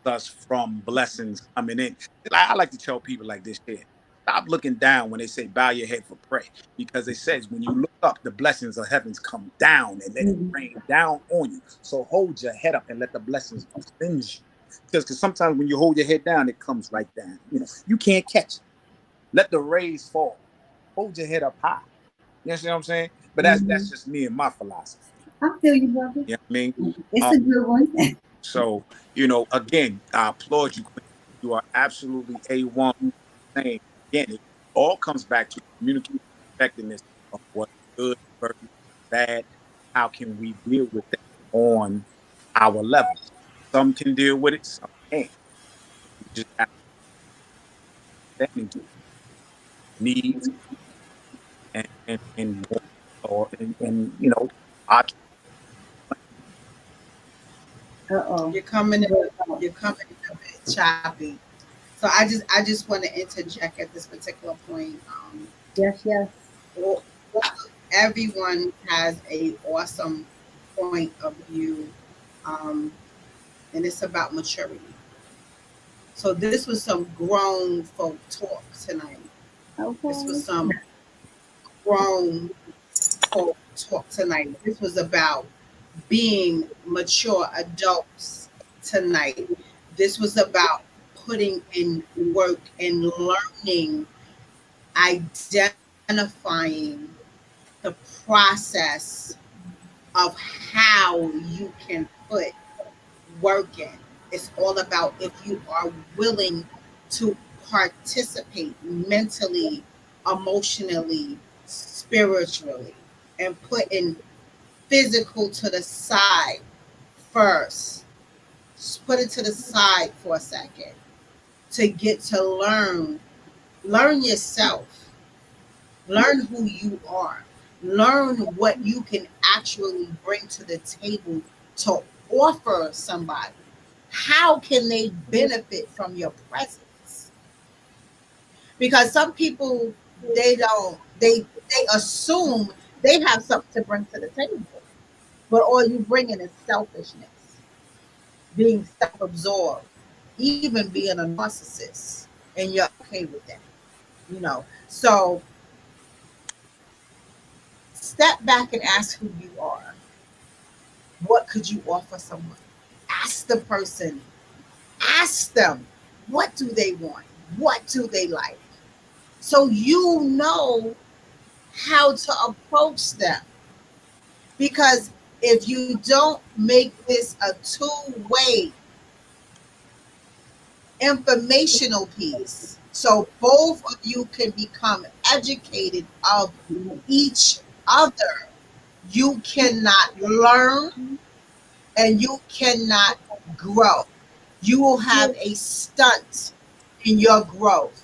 us from blessings coming in. I like to tell people like this here. Stop looking down when they say bow your head for prayer, because it says when you look up, the blessings of heavens come down and let it rain down on you. So hold your head up and let the blessings defend you. Because sometimes when you hold your head down, it comes right down. You can't catch it. Let the rays fall. Hold your head up high. You understand what I'm saying? But that's just me and my philosophy. I feel you, brother. You know what I mean? It's a good one. So, again, I applaud you. You are absolutely A1. Saying again, it all comes back to communication effectiveness of what's good versus bad. How can we deal with that on our level? Some can deal with it, some can't. We just have to understand needs and our You're coming in a bit choppy. So I just want to interject at this particular point. Yes. Everyone has a awesome point of view, and it's about maturity. So this was some grown folk talk tonight. This Okay. was some grown folk talk tonight. This was about being mature adults tonight. This was about putting in work and learning, identifying the process of how you can put work in. It's all about if you are willing to participate mentally, emotionally, spiritually, and put in physical to the side first. Just put it to the side for a second to get to learn yourself, learn who you are, learn what you can actually bring to the table to offer somebody. How can they benefit from your presence? Because some people, they assume they have something to bring to the table, but all you bringing is selfishness, being self-absorbed, even being a narcissist, and you're okay with that, you know. So step back and ask who you are. What could you offer someone? Ask the person, ask them, what do they want? What do they like? So you know how to approach them. Because if you don't make this a two-way informational piece, so both of you can become educated of each other, you cannot learn and you cannot grow. You will have a stunt in your growth.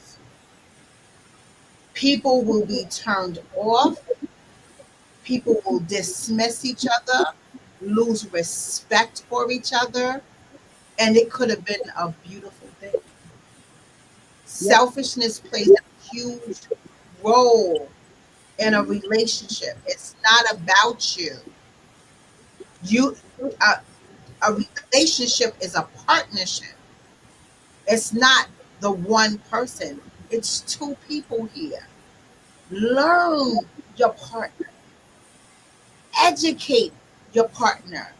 People will be turned off. People will dismiss each other, lose respect for each other, and it could have been a beautiful thing. Selfishness plays a huge role in a relationship. It's not about you. You a relationship is a partnership. It's not the one person. It's two people here. Learn your partner. Educate your partner.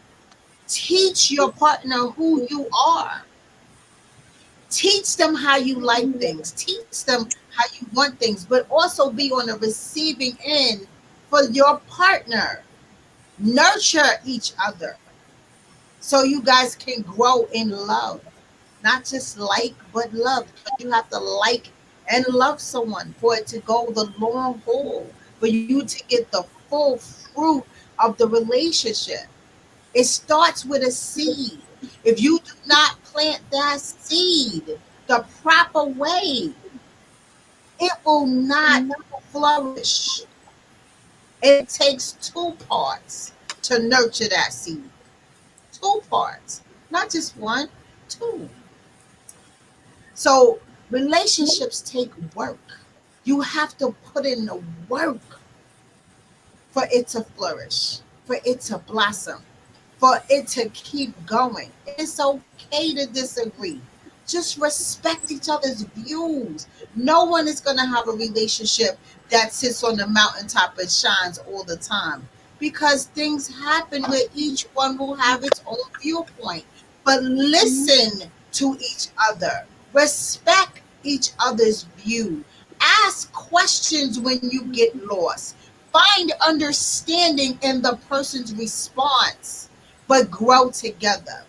Teach your partner who you are. Teach them how you like things. Teach them how you want things, but also be on the receiving end for your partner. Nurture each other so you guys can grow in love. Not just like, but love. You have to like and love someone for it to go the long haul, for you to get the full fruit of the relationship. It starts with a seed. If you do not plant that seed the proper way, it will not flourish. It takes two parts to nurture that seed. Two parts, not just one, two. So relationships take work. You have to put in the work for it to flourish, for it to blossom, for it to keep going. It's okay to disagree. Just respect each other's views. No one is going to have a relationship that sits on the mountaintop and shines all the time because things happen where each one will have its own viewpoint. But listen to each other, respect each other's view, ask questions when you get lost, find understanding in the person's response, but grow together.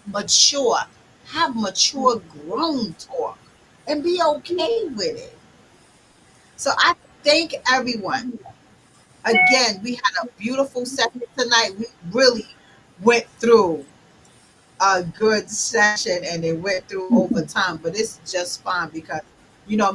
Mature, have mature, grown talk, and be okay with it. So I thank everyone. Again, we had a beautiful session tonight. We really went through a good session and it went through over time, but it's just fine because,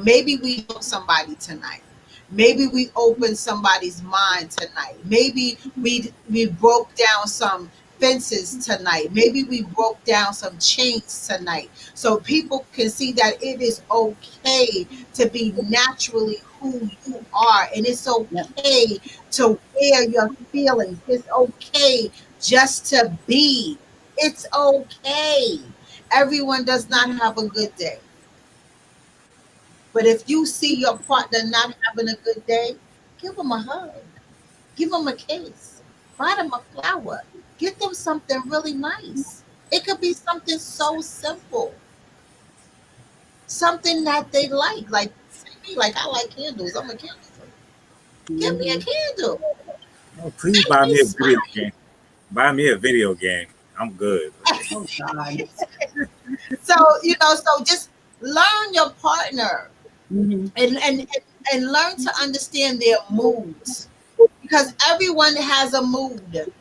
maybe we helped somebody tonight. Maybe we opened somebody's mind tonight. Maybe we broke down some fences tonight. Maybe we broke down some chains tonight. So people can see that it is okay to be naturally who you are. And it's okay to wear your feelings. It's okay just to be. It's okay. Everyone does not have a good day. But if you see your partner not having a good day, give them a hug, give them a kiss, buy them a flower, get them something really nice. It could be something so simple, something that they like. Like say me, like I like candles. I'm a candle freak. Give me a candle. Oh, please buy me a video game. Buy me a video game. I'm good. Oh God. So so just learn your partner Mhm. and learn to understand their moods, because everyone has a mood.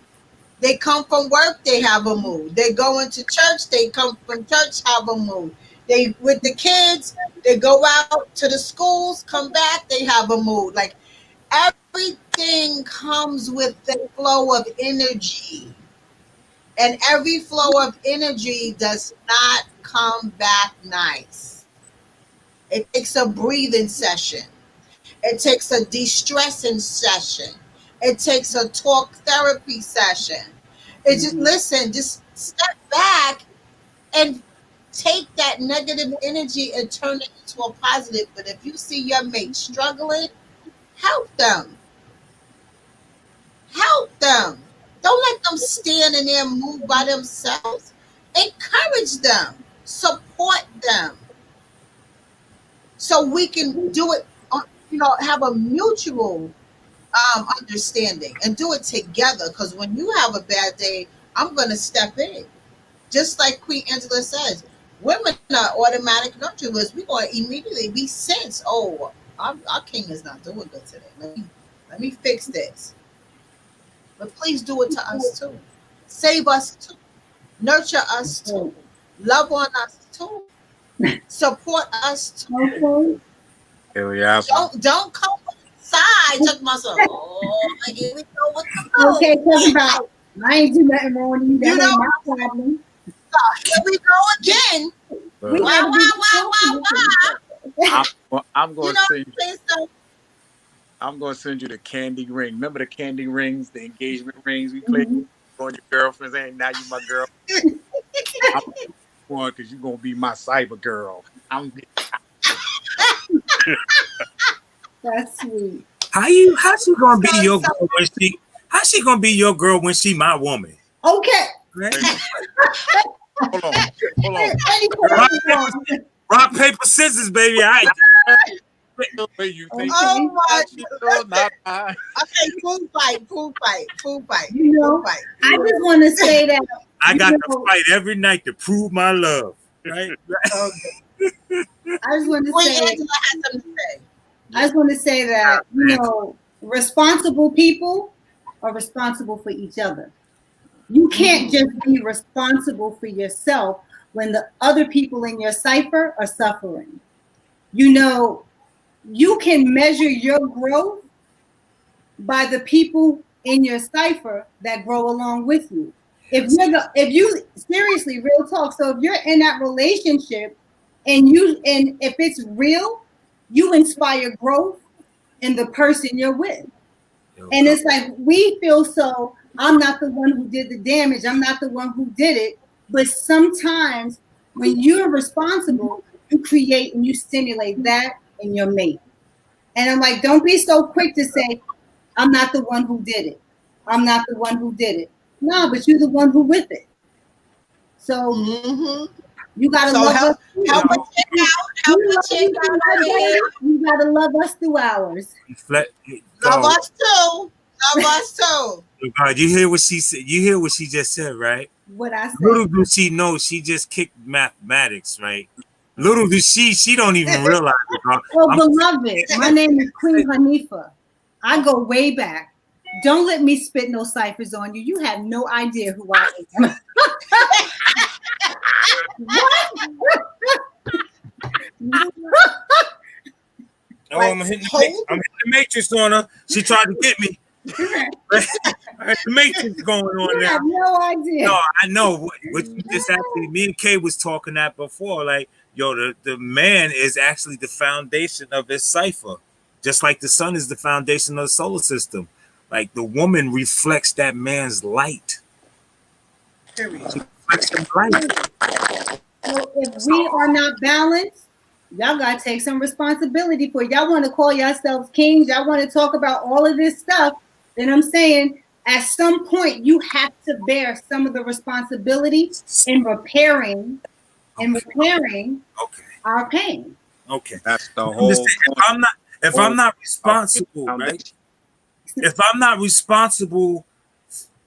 They come from work, they have a mood. They go into church, they come from church, have a mood. They with the kids, they go out to the schools, come back, they have a mood. Like everything comes with the flow of energy. And every flow of energy does not come back nice. It takes a breathing session. It takes a de-stressing session. It takes a talk therapy session. It just listen, just step back and take that negative energy and turn it into a positive. But if you see your mate struggling, help them. Help them. Don't let them stand in there and move by themselves. Encourage them. Support them. So we can do it, have a mutual understanding and do it together. Because when you have a bad day, I'm going to step in. Just like Queen Angela says, women are automatic nurturers. We're going to immediately be sense, oh, our king is not doing good today. Let me fix this. But please do it to us too. Save us too. Nurture us too. Love on us too. Support us too. Okay. Hell yeah. Don't come inside. Took myself. Oh, here we go with the phone. Okay, talk about I ain't do nothing wrong to you. That You ain't know- my problem. Here we go again. We Wow, gotta be I'm going You to know send what I'm saying? So I'm going to send you the candy ring. Remember the candy rings, the engagement rings we played Mhm. on your girlfriends? Ain't now you my girl. I'm one because you're gonna be my cyber girl. That's sweet. How's she gonna be your So- girl when she? How's she gonna be your girl when she my woman? Okay. Right? Hold on. Any question? Rock paper scissors, baby. I The way you think. Oh my She will not lie. Okay, food fight. You know, Food fight. I just want to say that got You to know- fight every night to prove my love. Right? I just want to Queen say Angela has something to say. I just want to say that, responsible people are responsible for each other. You can't just be responsible for yourself when the other people in your cipher are suffering. You can measure your growth by the people in your cipher that grow along with you. If you seriously, real talk. So if you're in that relationship and if it's real, you inspire growth in the person you're with. And it's like we feel so, I'm not the one who did the damage, I'm not the one who did it. But sometimes when you're responsible, you create and you stimulate that in your mate. And I'm like, don't be so quick to say, I'm not the one who did it. I'm not the one who did it. No, but you're the one who with it. So you gotta So love us. help us check out. Help us check out our man. You gotta love us through ours. Love us too. Love us too. God, you hear what she said? You hear what she just said, right? What I said. Little do she know, she just kicked mathematics, right? Little do she don't even realize it. Well, beloved, my name is Queen Hanifa. I go way back. Don't let me spit no ciphers on you. You have no idea who I am. Oh, I'm hitting the matrix on her. She tried to get me. The matrix going on You now. have no idea. No, I know what you just actually. Me and Kay was talking that before. Like, the man is actually the foundation of his cipher, just like the sun is the foundation of the solar system. Like the woman reflects that man's light. Period. She reflects the light. So if we are not balanced, y'all gotta take some responsibility for it. Y'all want to call yourselves kings. Y'all want to talk about all of this stuff. Then I'm saying, at some point, you have to bear some of the responsibility in repairing Okay. our pain. Okay. That's the I'm whole just saying, point. if I'm not responsible, right? If I'm not responsible,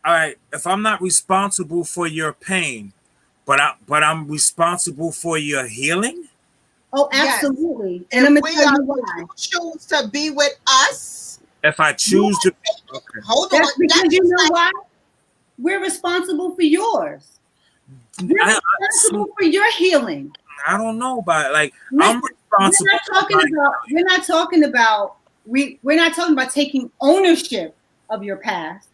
all right. If I'm not responsible for your pain, but I'm responsible for your healing. Oh, Yes. absolutely. And I'm gonna we tell are you why. choose to be with us. If I choose to, okay. Hold on. That's because you know why? We're responsible for yours. We're responsible for your healing. I don't know about it. Like, Listen, I'm responsible. we're not talking about taking ownership of your past.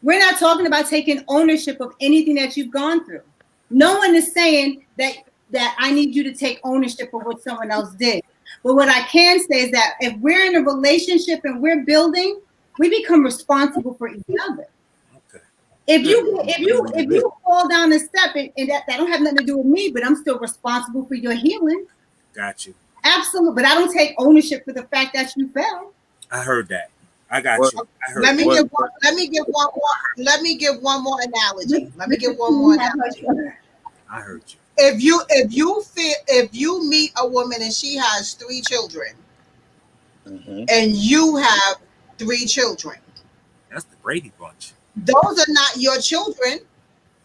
We're not talking about taking ownership of anything that you've gone through. No one is saying that I need you to take ownership of what someone else did. But what I can say is that if we're in a relationship and we're building, we become responsible for each other. Okay. If you fall down a step and that don't have nothing to do with me, but I'm still responsible for your healing. Got you. Absolutely. But I don't take ownership for the fact that you fell. I heard that. I got you. I heard Let me that. give one more analogy. I heard you. If you meet a woman and she has 3 children, and you have 3 children, that's the Brady Bunch. Those are not your children,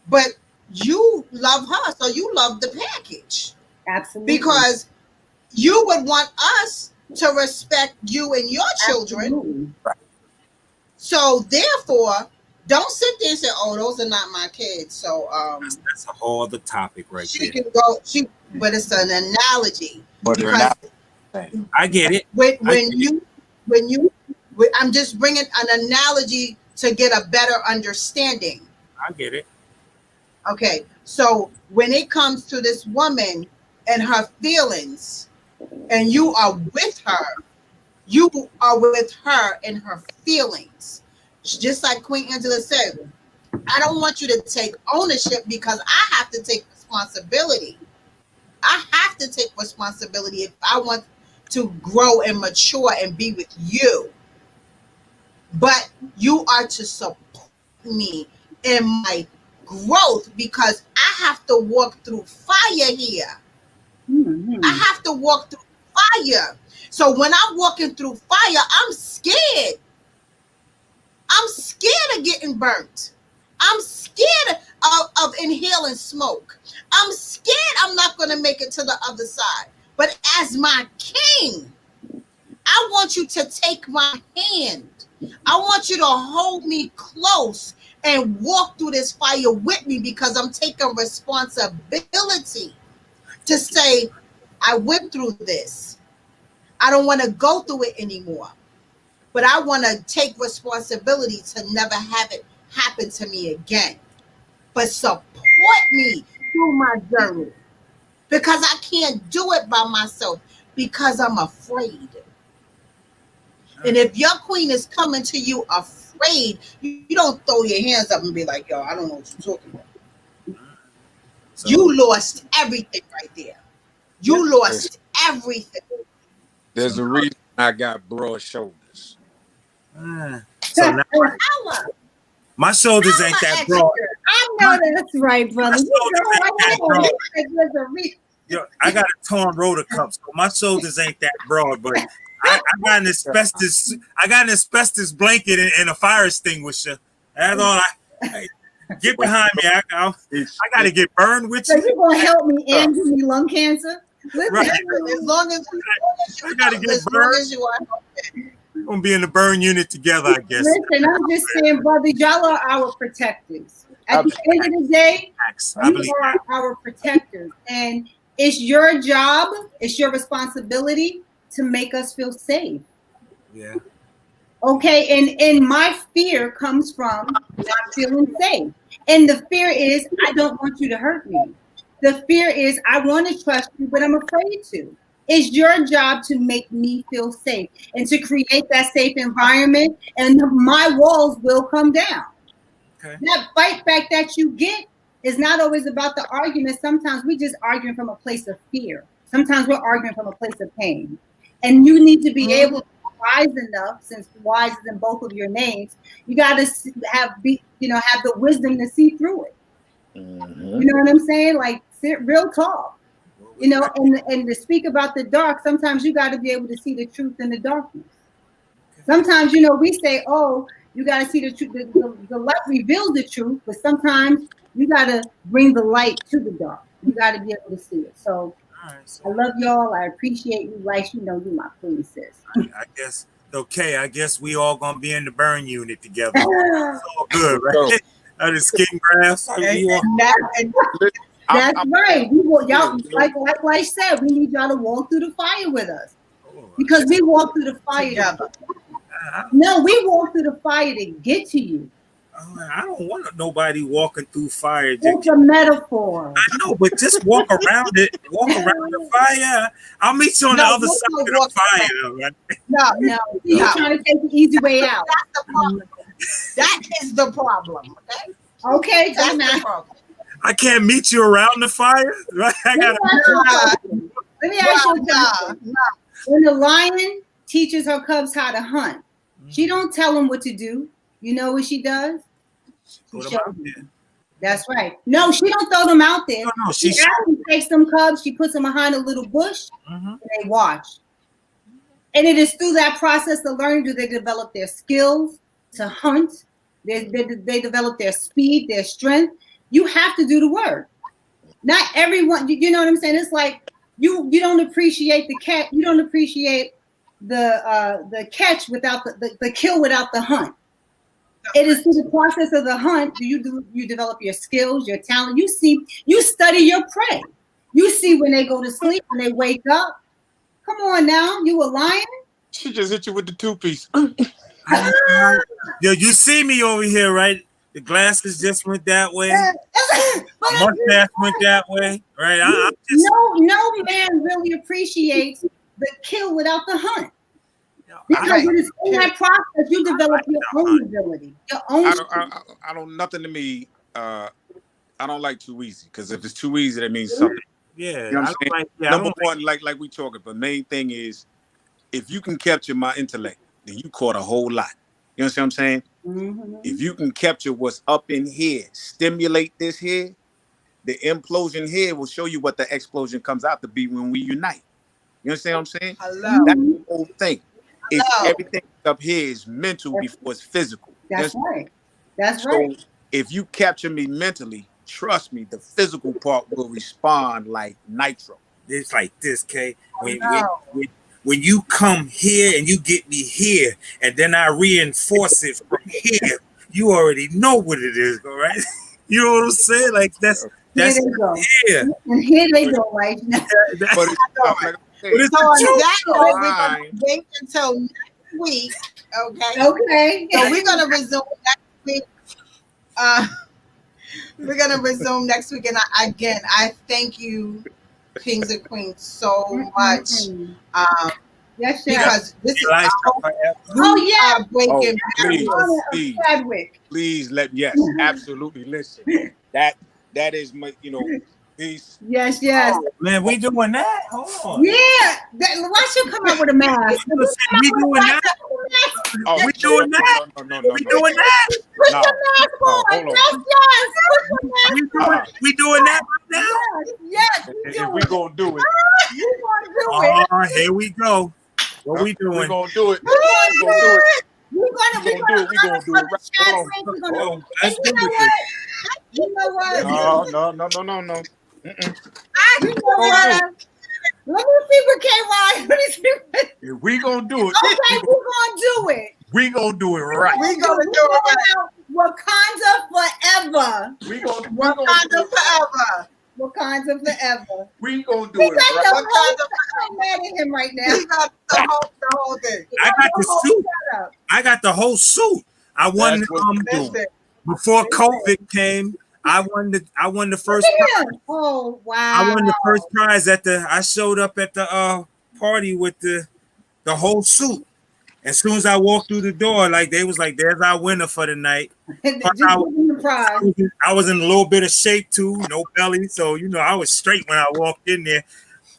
but you love her, so you love the package. Absolutely. Because you would want us to respect you and your children. Absolutely. So therefore, don't sit there and say, "Oh, those are not my kids." So that's a whole other topic right she there. Can go. But it's an analogy. But they're not. I get it. I'm just bringing an analogy to get a better understanding. I get it. Okay, so when it comes to this woman and her feelings, and you are with her, in her feelings. Just like Queen Angela said, I don't want you to take ownership because I have to take responsibility. I have to take responsibility if I want to grow and mature and be with you. But you are to support me in my growth because I have to walk through fire here. Mm-hmm. I have to walk through fire. So when I'm walking through fire, I'm scared. I'm scared of getting burnt. I'm scared of inhaling smoke. I'm scared I'm not going to make it to the other side. But as my king, I want you to take my hand. I want you to hold me close and walk through this fire with me because I'm taking responsibility to say, I went through this. I don't want to go through it anymore. But I want to take responsibility to never have it happen to me again. But support me through my journey because I can't do it by myself because I'm afraid. And if your queen is coming to you afraid, you don't throw your hands up and be like, yo, I don't know what you're talking about. So, you lost everything right there. You lost everything. There's a reason I got broad shoulders. So now my shoulders ain't that broad. I know that's right, brother. Yo, I got a torn rotor cuff, so my shoulders ain't that broad, but I got an asbestos blanket and a fire extinguisher. That's all I get behind me. I got to get burned with you. So you gonna help me and give me lung cancer? Listen, right. As long as I got to get burned. We're gonna be in the burn unit together, I guess. Listen, I'm just saying, brothers, y'all are our protectors. At the end of the day, you are our protectors, and it's your job, it's your responsibility to make us feel safe. Yeah. Okay, and my fear comes from not feeling safe, and the fear is I don't want you to hurt me. The fear is I want to trust you, but I'm afraid to. It's your job to make me feel safe and to create that safe environment, and my walls will come down. Okay. That fight back that you get It's not always about the argument. Sometimes we just arguing from a place of fear. Sometimes we're arguing from a place of pain. And you need to be able to be wise enough, since wise is in both of your names, you got to have the wisdom to see through it. You know what I'm saying? Like, real talk. You know, and to speak about the dark, sometimes you got to be able to see the truth in the darkness. Sometimes, you know, we say, oh, you got to see the truth. The light reveals the truth, but sometimes you got to bring the light to the dark. You got to be able to see it. So I love y'all. I appreciate you. Like, you know, you my queen, sis. I guess, okay, I guess we all going to be in the burn unit together. It's all good, right? The skin grafts. That's right. We will, y'all, like I said, we need y'all to walk through the fire with us, because we walk through the fire together. No, we walk through the fire to get to you. I don't want nobody walking through fire. It's a metaphor. I know, but just walk around it. Walk around the fire. I'll meet you on the other side of the fire, though, right? No. You're trying to take the easy way out. That's the problem. That is the problem. Okay, That's the problem. I can't meet you around the fire, right? I gotta. Let me ask you something. When the lion teaches her cubs how to hunt, she don't tell them what to do. You know what she does? That's right. No, she don't throw them out there. No, she actually takes them cubs, she puts them behind a little bush, and they watch. And it is through that process of learning do they develop their skills to hunt. They develop their speed, their strength. You have to do the work. Not everyone, you know what I'm saying? It's like you don't appreciate the cat. You don't appreciate the catch without the kill without the hunt. It is through the process of the hunt you develop your skills, your talent. You study your prey. You see when they go to sleep, when they wake up. Come on now, you a lion? She just hit you with the two-piece. Yo, you see me over here, right? The glasses just went that way. Mustache went that way, right? I'm just... No man really appreciates the kill without the hunt. Because it is in that process you develop your own ability, your own. I don't. Nothing to me. I don't like too easy, because if it's too easy, that means something. Yeah. You know what I'm saying? Number one, like we talking, but main thing is, if you can capture my intellect, then you caught a whole lot. You know what I'm saying? If you can capture what's up in here, stimulate this here, the implosion here will show you what the explosion comes out to be when we unite. You understand what I'm saying? That's the whole thing. It's everything up here is mental before it's physical. That's right. That's right. So if you capture me mentally, trust me, the physical part will respond like nitro. It's like this, Kay. When you come here and you get me here, and then I reinforce it from here, you already know what it is, all right? You know what I'm saying? Like that's here they go. And here they go right now. So we're gonna wait until next week. Okay. So we're gonna resume next week. We're gonna resume next week, and I thank you, Kings and Queens, so much. Yes, because this is breaking. Please let absolutely listen. That is my, peace. Yes. Oh, man, we doing that? Hold on. Yeah. Why should you come out with a mask? We doing that? Oh, we doing that? No. We doing that? Put your mask on. Yes. We doing that right now? Yes. If we gonna do it. You gonna do it. Here we go. What we doing? We gonna do it. We're gonna do it. You know what? No. You know what? Let me see what KY. If we gonna do it. Okay, we're gonna do it. We gonna do it right. We gonna do it right. Wakanda forever. Wakanda forever. Wakanda forever. We gonna do it right. I'm mad at him right now. He got the whole thing. I got the suit. I got the whole suit. I won before COVID came. I won the first prize. Oh wow! I won the first prize I showed up at the party with the whole suit. As soon as I walked through the door, like they was like, "There's our winner for the night." Did you give him the surprised. I was in a little bit of shape too, no belly, so I was straight when I walked in there.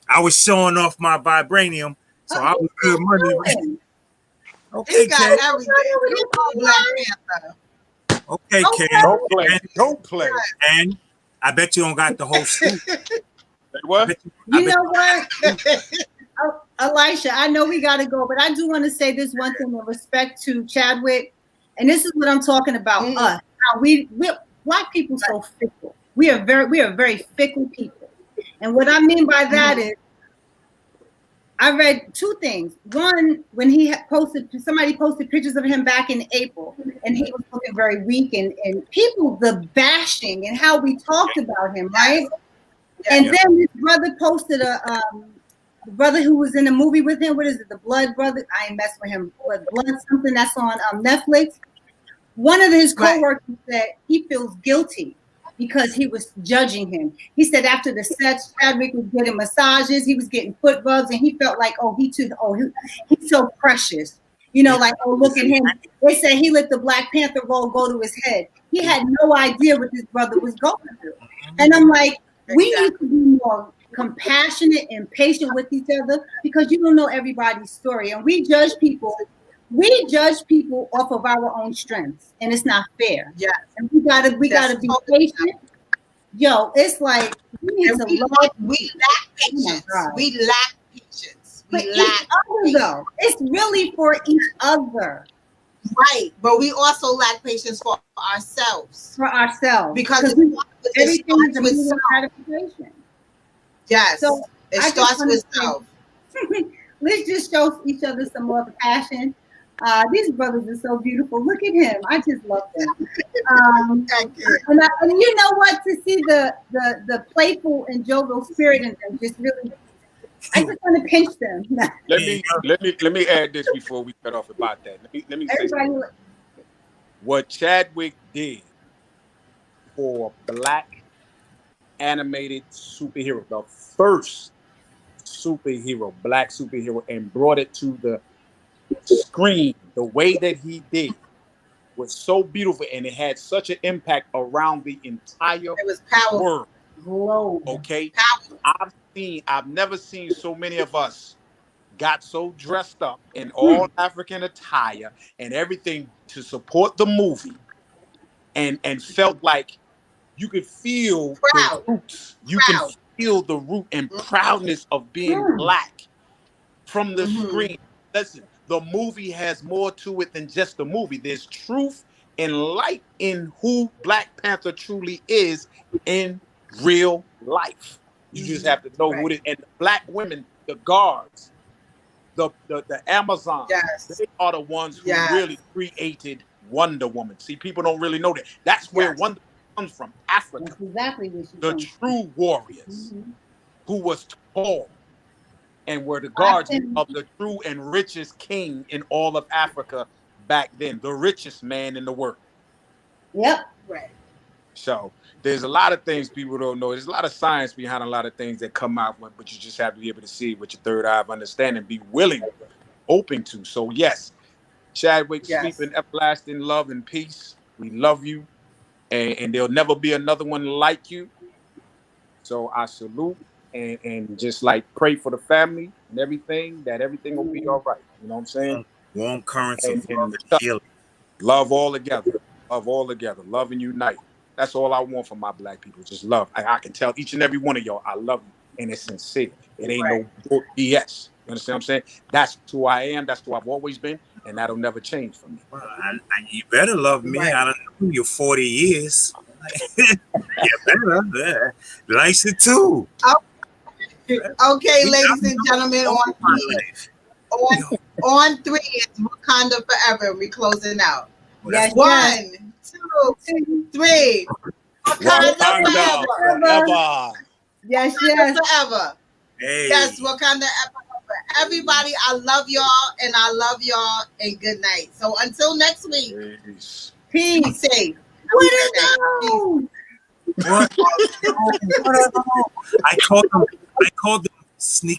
I was showing off my vibranium, so I was good money. Okay, He got Kay. everything. You call Black Panther. Okay, Kay. Don't play. And I bet you don't got the whole scoop. What? You know what? Elisha, I know we got to go, but I do want to say this one thing with respect to Chadwick, and this is what I'm talking about. Us, how we Black people so fickle. We are very fickle people, and what I mean by that is, I read two things. One, when he had somebody posted pictures of him back in April, and he was looking very weak, and people, the bashing and how we talked about him, right? And then his brother posted the brother who was in the movie with him. What is it? The Blood Brother? I ain't messing with him. But Blood something that's on Netflix. One of his coworkers said he feels guilty because he was judging him. He said after the sets, Chadwick was getting massages, he was getting foot rubs, and he felt like, he's so precious. Like, look at him. They said he let the Black Panther role go to his head. He had no idea what his brother was going through. And I'm like, we need to be more compassionate and patient with each other because you don't know everybody's story. And we judge people off of our own strengths, and it's not fair. Yeah. And we gotta be patient. Yo, it's like we lack patience. We lack patience. But each other, though. It's really for each other. Right. But we also lack patience for ourselves. Because everything is a means of gratification. Yes. So it starts with self. Let's just show each other some more compassion. These brothers are so beautiful. Look at him. I just love them. Thank you. And you know what? To see the playful and jovial spirit in them, just really, I just want to pinch them. Let me add this before we cut off about that. Let me say something. What Chadwick did for Black animated superhero, the first superhero, Black superhero, and brought it to the screen the way that he did was so beautiful, and it had such an impact around the entire world. Okay, I've never seen so many of us got so dressed up in all African attire and everything to support the movie, and felt like you could feel the roots. You can feel the root and proudness of being Black from the screen. Listen, the movie has more to it than just the movie. There's truth and light in who Black Panther truly is in real life. You just have to know who it is. And the Black women, the guards, the Amazon, they are the ones who really created Wonder Woman. See, people don't really know that. That's where Wonder Woman comes from, Africa. That's exactly what she the true warriors who was tall and were the guards of the true and richest king in all of Africa back then, the richest man in the world. Yep. Right. So there's a lot of things people don't know. There's a lot of science behind a lot of things that come out, but you just have to be able to see with your third eye of understanding, be willing, open to. So yes, Chadwick, sleep in everlasting love and peace. We love you, and there'll never be another one like you. So I salute and just like pray for the family and everything, that everything will be all right. You know what I'm saying? Warm currents of love and healing. Love all together. Love all together. Love and unite. That's all I want from my Black people. Just love. I can tell each and every one of y'all I love you, and it's sincere. It ain't no BS. You understand what I'm saying? That's who I am. That's who I've always been, and that'll never change for me. Well, you better love me. I don't know you 40 years. You better. Likes it too. Okay, ladies and gentlemen, on three, it's Wakanda Forever. We're closing out. Yes, 1, 2, 3. Wakanda Forever. Yes, Forever. Hey. Yes, Wakanda Forever. Everybody, I love y'all, and I love y'all, and good night. So until next week, Peace. Be safe. What is that? What? I called them sneaky